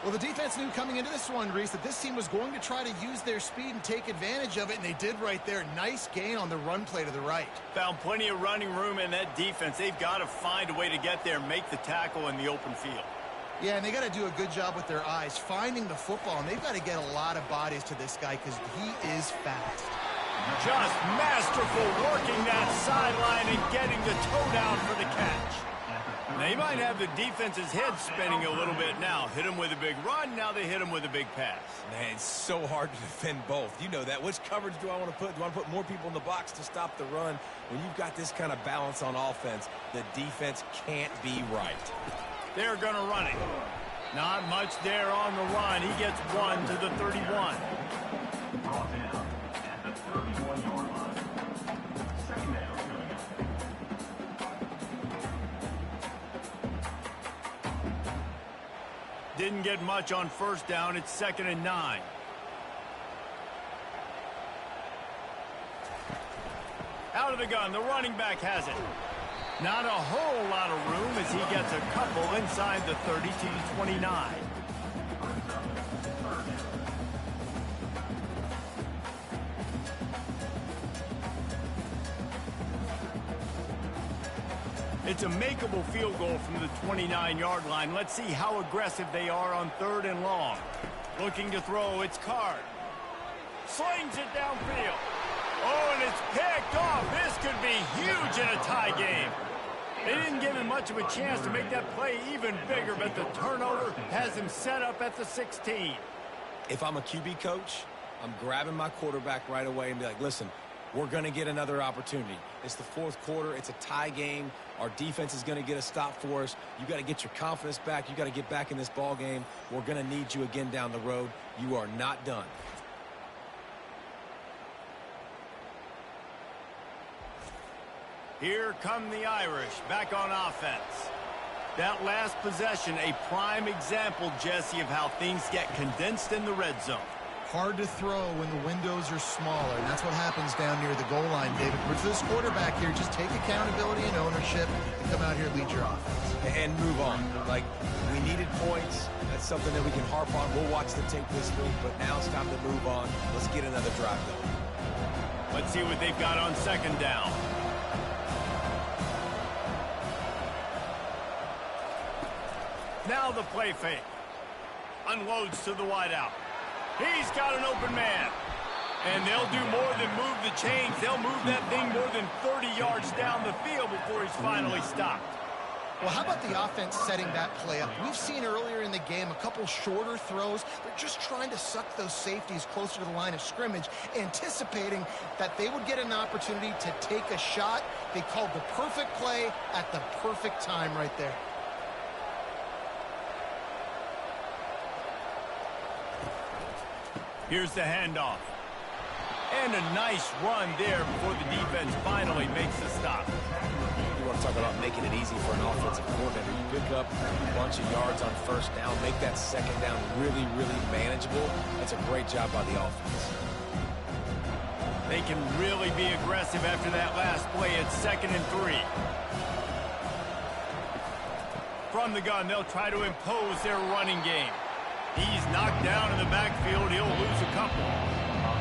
B: Well, the defense knew coming into this one, Reese, that this team was going to try to use their speed and take advantage of it, and they did right there. Nice gain on the run play to the right.
A: Found plenty of running room in that defense. They've got to find a way to get there, make the tackle in the open field.
B: Yeah, and they got to do a good job with their eyes, finding the football, and they've got to get a lot of bodies to this guy because he is fast.
A: Just masterful working that sideline and getting the toe down for the catch. They might have the defense's head spinning a little bit now. Hit them with a big run, now they hit them with a big pass.
C: Man, it's so hard to defend both. You know that. Which coverage do I want to put? Do I want to put more people in the box to stop the run? When you've got this kind of balance on offense, the defense can't be right.
A: They're going to run it. Not much there on the run. He gets one to the 31.
D: Brought down at the 31-yard line. Second down coming up.
A: Didn't get much on first down. It's 2nd and 9. Out of the gun. The running back has it. Not a whole lot of room as he gets a couple inside the 30 to the 29. It's a makeable field goal from the 29-yard line. Let's see how aggressive they are on 3rd and long. Looking to throw, it's Card. Slings it downfield. Oh, and it's picked off. This could be huge in a tie game. They didn't give him much of a chance to make that play even bigger, but the turnover has him set up at the 16.
C: If I'm a QB coach, I'm grabbing my quarterback right away and be like, listen, we're going to get another opportunity. It's the 4th quarter. It's a tie game. Our defense is going to get a stop for us. You got to get your confidence back. You got to get back in this ball game. We're going to need you again down the road. You are not done.
A: Here come the Irish back on offense. That last possession, a prime example, Jesse, of how things get condensed in the red zone.
B: Hard to throw when the windows are smaller, and that's what happens down near the goal line, David. But for this quarterback here, just take accountability and ownership and come out here and lead your offense.
C: And move on. Like, we needed points. That's something that we can harp on. We'll watch the tape this week, but now it's time to move on. Let's get another drive going.
A: Let's see what they've got on 2nd down. Now the play fake. Unloads to the wideout. He's got an open man. And they'll do more than move the chains. They'll move that thing more than 30 yards down the field before he's finally stopped.
B: Well, how about the offense setting that play up? We've seen earlier in the game a couple shorter throws. They're just trying to suck those safeties closer to the line of scrimmage, anticipating that they would get an opportunity to take a shot. They called the perfect play at the perfect time right there.
A: Here's the handoff. And a nice run there before the defense finally makes the stop.
C: You want to talk about making it easy for an offensive coordinator. You pick up a bunch of yards on first down, make that 2nd down really, really manageable. That's a great job by the offense.
A: They can really be aggressive after that last play. It's 2nd and 3. From the gun, they'll try to impose their running game. He's knocked down in the backfield. He'll lose a couple.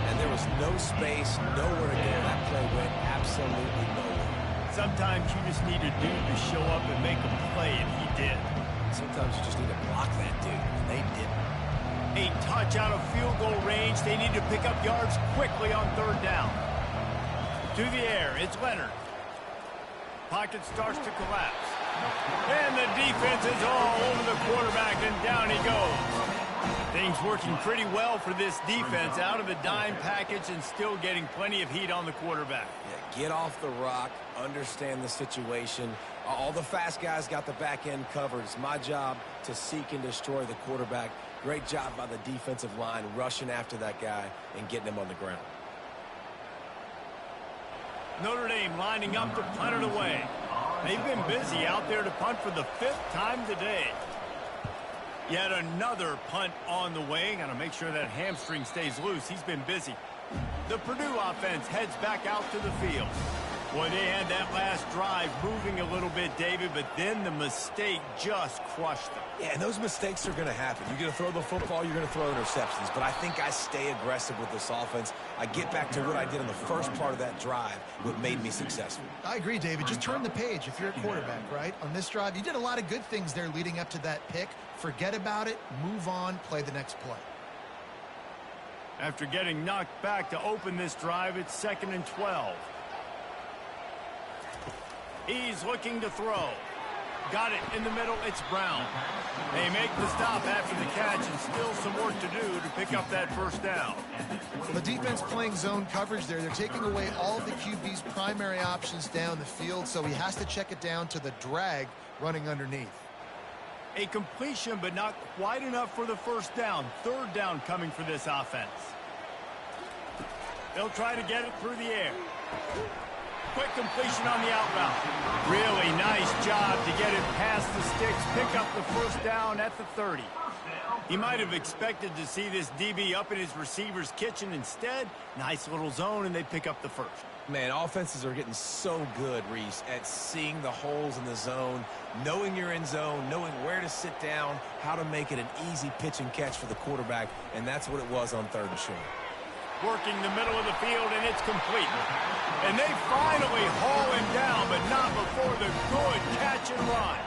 C: And there was no space, nowhere to go. That play went absolutely nowhere.
A: Sometimes you just need a dude to show up and make a play, and he did.
C: Sometimes you just need to block that dude, and they didn't.
A: A touch out of field goal range. They need to pick up yards quickly on 3rd down. To the air, it's Leonard. Pocket starts to collapse. And the defense is all over the quarterback, and down he goes. Things working pretty well for this defense, out of the dime package and still getting plenty of heat on the quarterback.
C: Yeah, get off the rock, understand the situation. All the fast guys got the back end covered. It's my job to seek and destroy the quarterback. Great job by the defensive line rushing after that guy and getting him on the ground.
A: Notre Dame lining up to punt it away. They've been busy out there to punt for the 5th time today. Yet another punt on the way. Got to make sure that hamstring stays loose. He's been busy. The Purdue offense heads back out to the field. Boy, they had that last drive moving a little bit, David, but then the mistake just crushed them.
C: Yeah, and those mistakes are going to happen. You're going to throw the football, you're going to throw interceptions. But I think I stay aggressive with this offense. I get back to what I did in the first part of that drive, what made me successful.
B: I agree, David. Just turn the page if you're a quarterback, right? On this drive, you did a lot of good things there leading up to that pick. Forget about it, move on, play the next play.
A: After getting knocked back to open this drive, it's 2nd and 12. He's looking to throw. Got it in the middle. It's Brown. They make the stop after the catch, and still some work to do to pick up that first down.
B: Well, the defense playing zone coverage there. They're taking away all of the QB's primary options down the field, so he has to check it down to the drag running underneath.
A: A completion, but not quite enough for the first down. Third down coming for this offense. They'll try to get it through the air. Quick completion on the out route. Really nice job to get it past the sticks, pick up the first down at the 30. He might have expected to see this DB up in his receiver's kitchen. Instead, nice little zone, and they pick up the first.
C: Man, offenses are getting so good, Reese, at seeing the holes in the zone, knowing you're in zone, knowing where to sit down, how to make it an easy pitch and catch for the quarterback, and that's what it was on 3rd and short.
A: Working the middle of the field, and it's complete. And they finally haul him down, but not before the good catch and run.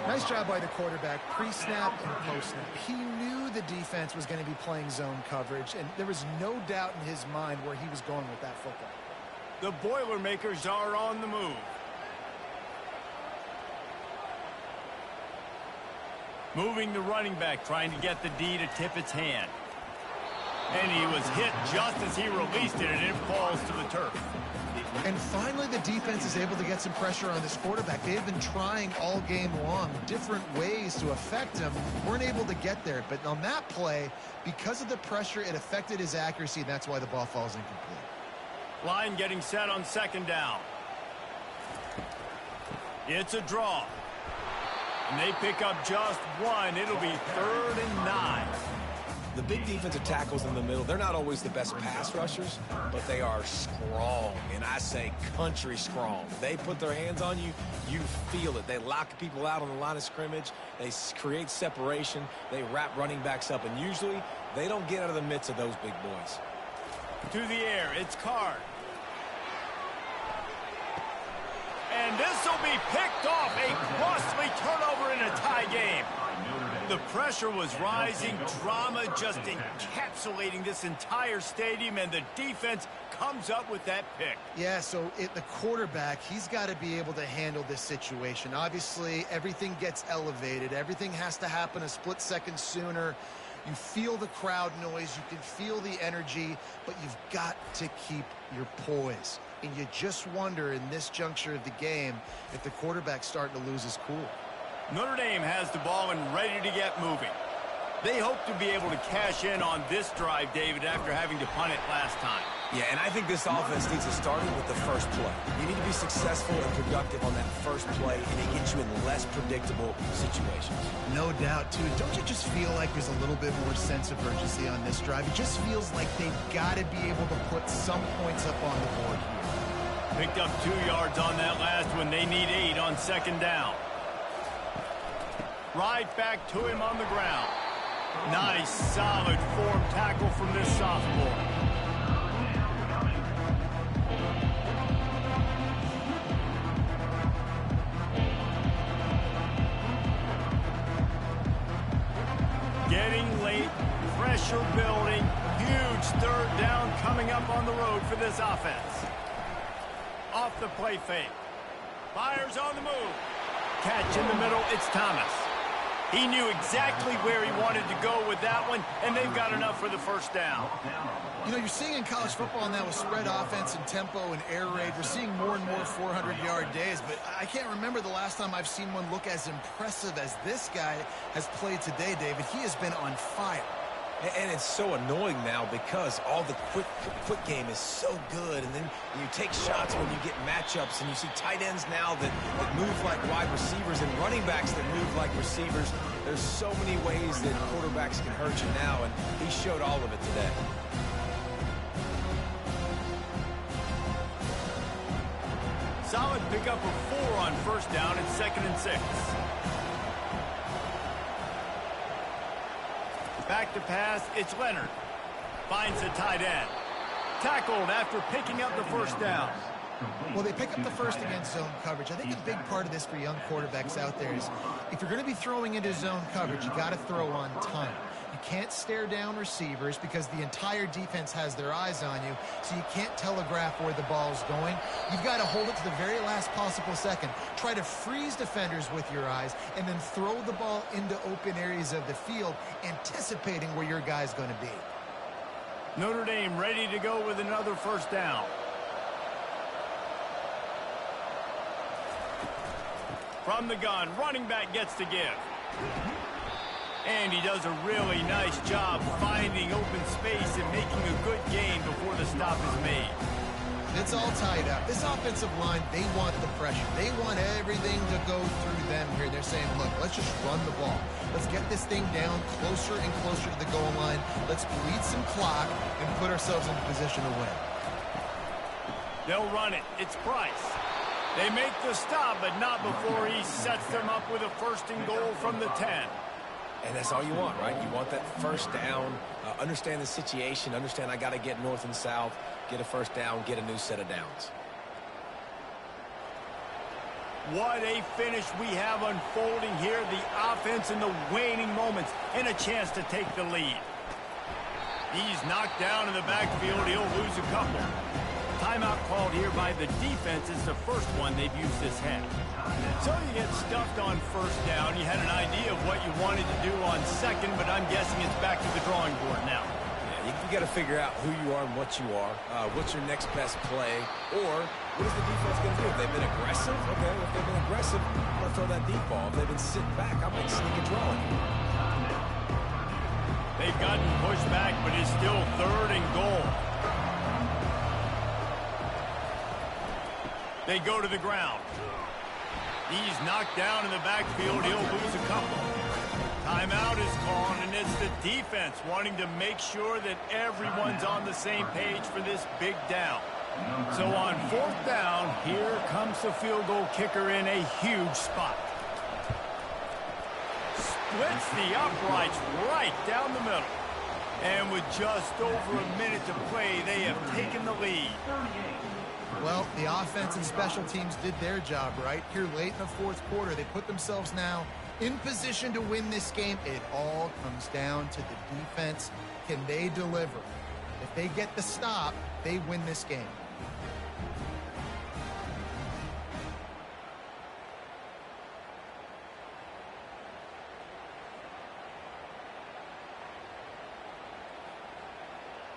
B: Nice job by the quarterback, pre-snap and post-snap. He knew the defense was going to be playing zone coverage, and there was no doubt in his mind where he was going with that football.
A: The Boilermakers are on the move. Moving the running back, trying to get the D to tip its hand. And he was hit just as he released it, and it falls to the turf.
B: And finally, the defense is able to get some pressure on this quarterback. They've been trying all game long different ways to affect him. Weren't able to get there. But on that play, because of the pressure, it affected his accuracy, and that's why the ball falls incomplete.
A: Line getting set on 2nd down. It's a draw. And they pick up just one. It'll be 3rd and 9.
C: The big defensive tackles in the middle, they're not always the best pass rushers, but they are strong, and I say country strong. They put their hands on you, you feel it. They lock people out on the line of scrimmage. They create separation. They wrap running backs up, and usually they don't get out of the midst of those big boys.
A: To the air, it's Card. And this will be picked off. A costly turnover in a tie game. The pressure was rising, drama just encapsulating this entire stadium, and the defense comes up with that pick.
B: Yeah, so the quarterback, he's got to be able to handle this situation. Obviously, everything gets elevated. Everything has to happen a split second sooner. You feel the crowd noise. You can feel the energy, but you've got to keep your poise. And you just wonder in this juncture of the game if the quarterback's starting to lose his cool.
A: Notre Dame has the ball and ready to get moving. They hope to be able to cash in on this drive, David, after having to punt it last time.
C: Yeah, and I think this offense needs to start with the first play. You need to be successful and productive on that first play, and it gets you in less predictable situations.
B: No doubt, too. Don't you just feel like there's a little bit more sense of urgency on this drive? It just feels like they've got to be able to put some points up on the board here.
A: Picked up 2 yards on that last one. They need 8 on 2nd down. Right back to him on the ground. Nice, solid form tackle from this sophomore. Getting late, pressure building, huge 3rd down coming up on the road for this offense. Off the play fake. Fires on the move. Catch in the middle, it's Thomas. He knew exactly where he wanted to go with that one, and they've got enough for the first down.
B: You know, you're seeing in college football now with spread offense and tempo and air raid, we're seeing more and more 400-yard days, but I can't remember the last time I've seen one look as impressive as this guy has played today, David. He has been on fire.
C: And it's so annoying now because all the quick game is so good, and then you take shots when you get matchups, and you see tight ends now that move like wide receivers and running backs that move like receivers. There's so many ways that quarterbacks can hurt you now, and he showed all of it today.
A: Solid pickup of 4 on 1st down and 2nd and 6. Back to pass, it's Leonard. Finds the tight end. Tackled after picking up the first down.
B: Well, they pick up the first against zone coverage. I think a big part of this for young quarterbacks out there is if you're going to be throwing into zone coverage, you got to throw on time. You can't stare down receivers because the entire defense has their eyes on you, so you can't telegraph where the ball's going. You've got to hold it to the very last possible second. Try to freeze defenders with your eyes, and then throw the ball into open areas of the field, anticipating where your guy's going to be.
A: Notre Dame ready to go with another first down. From the gun, running back gets to give. And he does a really nice job finding open space and making a good gain before the stop is made.
B: It's all tied up. This offensive line, they want the pressure. They want everything to go through them here. They're saying, look, let's just run the ball. Let's get this thing down closer and closer to the goal line. Let's bleed some clock and put ourselves in position to win.
A: They'll run it. It's Price. They make the stop, but not before he sets them up with a first and goal from the 10.
C: And that's all you want, right? You want that first down, understand the situation, understand I got to get north and south, get a first down, get a new set of downs.
A: What a finish we have unfolding here. The offense in the waning moments and a chance to take the lead. He's knocked down in the backfield. He'll lose a couple. Timeout called here by the defense. It's the first one they've used this half. So you get stuffed on first down. You had an idea of what you wanted to do on second, but I'm guessing it's back to the drawing board now.
C: Yeah, you got to figure out who you are and what you are. What's your next best play? Or what is the defense going to do? If they've been aggressive, okay, if they've been aggressive, I'm going to throw that deep ball. If they've been sitting back, I might sneak a draw.
A: They've gotten pushed back, but it's still third and goal. They go to the ground. He's knocked down in the backfield. He'll lose a couple. Timeout is called, and it's the defense wanting to make sure that everyone's on the same page for this big down. So on fourth down, here comes the field goal kicker in a huge spot. Splits the uprights right down the middle. And with just over a minute to play, they have taken the lead.
B: Well, the offense and special teams did their job, right? Here late in the fourth quarter, they put themselves now in position to win this game. It all comes down to the defense. Can they deliver? If they get the stop, they win this game.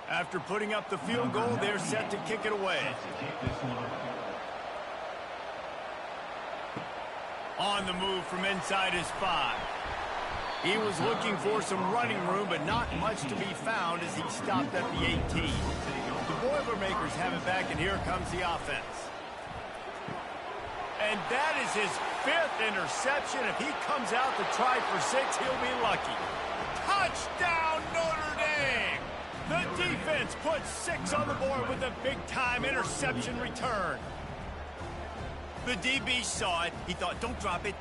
A: After putting up the field goal, they're set to kick it away. On the move from inside his 5. He was looking for some running room, but not much to be found as he stopped at the 18. The Boilermakers have it back, and here comes the offense. And that is his 5th interception. If he comes out to try for 6, he'll be lucky. Touchdown, Notre Dame! The defense puts 6 on the board with a big-time interception return. The DB saw it. He thought, don't drop it,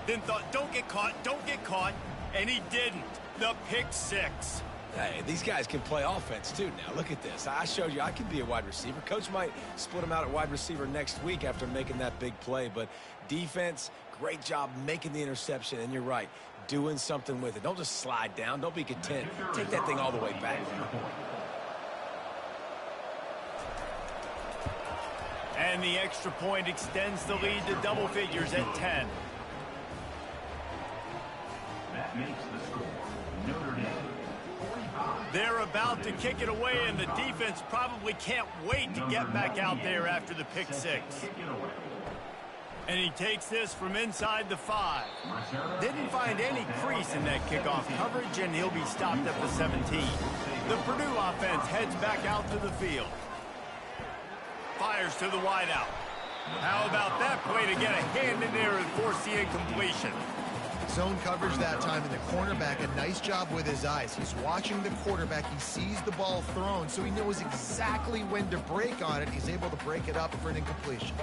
A: then thought, don't get caught, and he didn't. The pick 6.
C: Hey, these guys can play offense, too. Now, look at this. I showed you I can be a wide receiver. Coach might split him out at wide receiver next week after making that big play, but defense, great job making the interception, and you're right, doing something with it. Don't just slide down. Don't be content. Take that thing all the way back.
A: And the extra point extends the lead to double figures at 10.
D: That makes the score Notre Dame 45.
A: They're about to kick it away, and the defense probably can't wait to get back out there after the pick 6. And he takes this from inside the 5. Didn't find any crease in that kickoff coverage, and he'll be stopped at the 17. The Purdue offense heads back out to the field. Fires to the wideout. How about that play to get a hand in there and force the incompletion?
B: Zone coverage that time, and the cornerback, a nice job with his eyes. He's watching the quarterback. He sees the ball thrown, so he knows exactly when to break on it. He's able to break it up for an incompletion.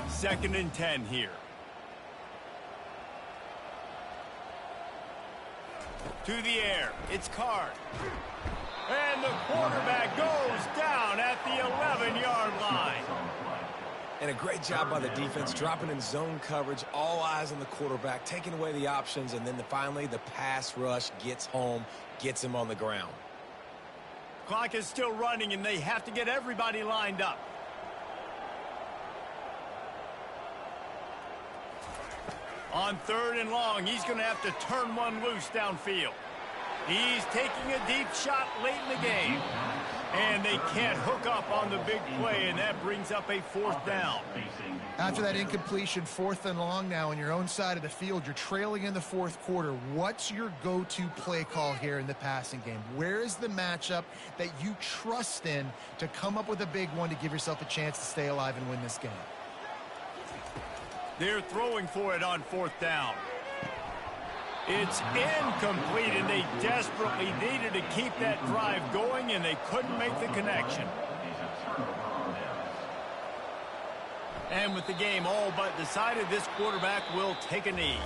A: 2nd and 10 here. To the air. It's Card. And the quarterback goes down at the 11-yard line.
C: And a great job by the defense, dropping in zone coverage, all eyes on the quarterback, taking away the options, and then finally the pass rush gets home, gets him on the ground.
A: Clock is still running, and they have to get everybody lined up. On 3rd and long, he's going to have to turn one loose downfield. He's taking a deep shot late in the game. And they can't hook up on the big play, and that brings up a 4th down.
B: After that incompletion, 4th and long now on your own side of the field, you're trailing in the 4th quarter. What's your go-to play call here in the passing game? Where is the matchup that you trust in to come up with a big one to give yourself a chance to stay alive and win this game?
A: They're throwing for it on 4th down. It's incomplete, and they desperately needed to keep that drive going, and they couldn't make the connection. And with the game all but decided, this quarterback will take a knee.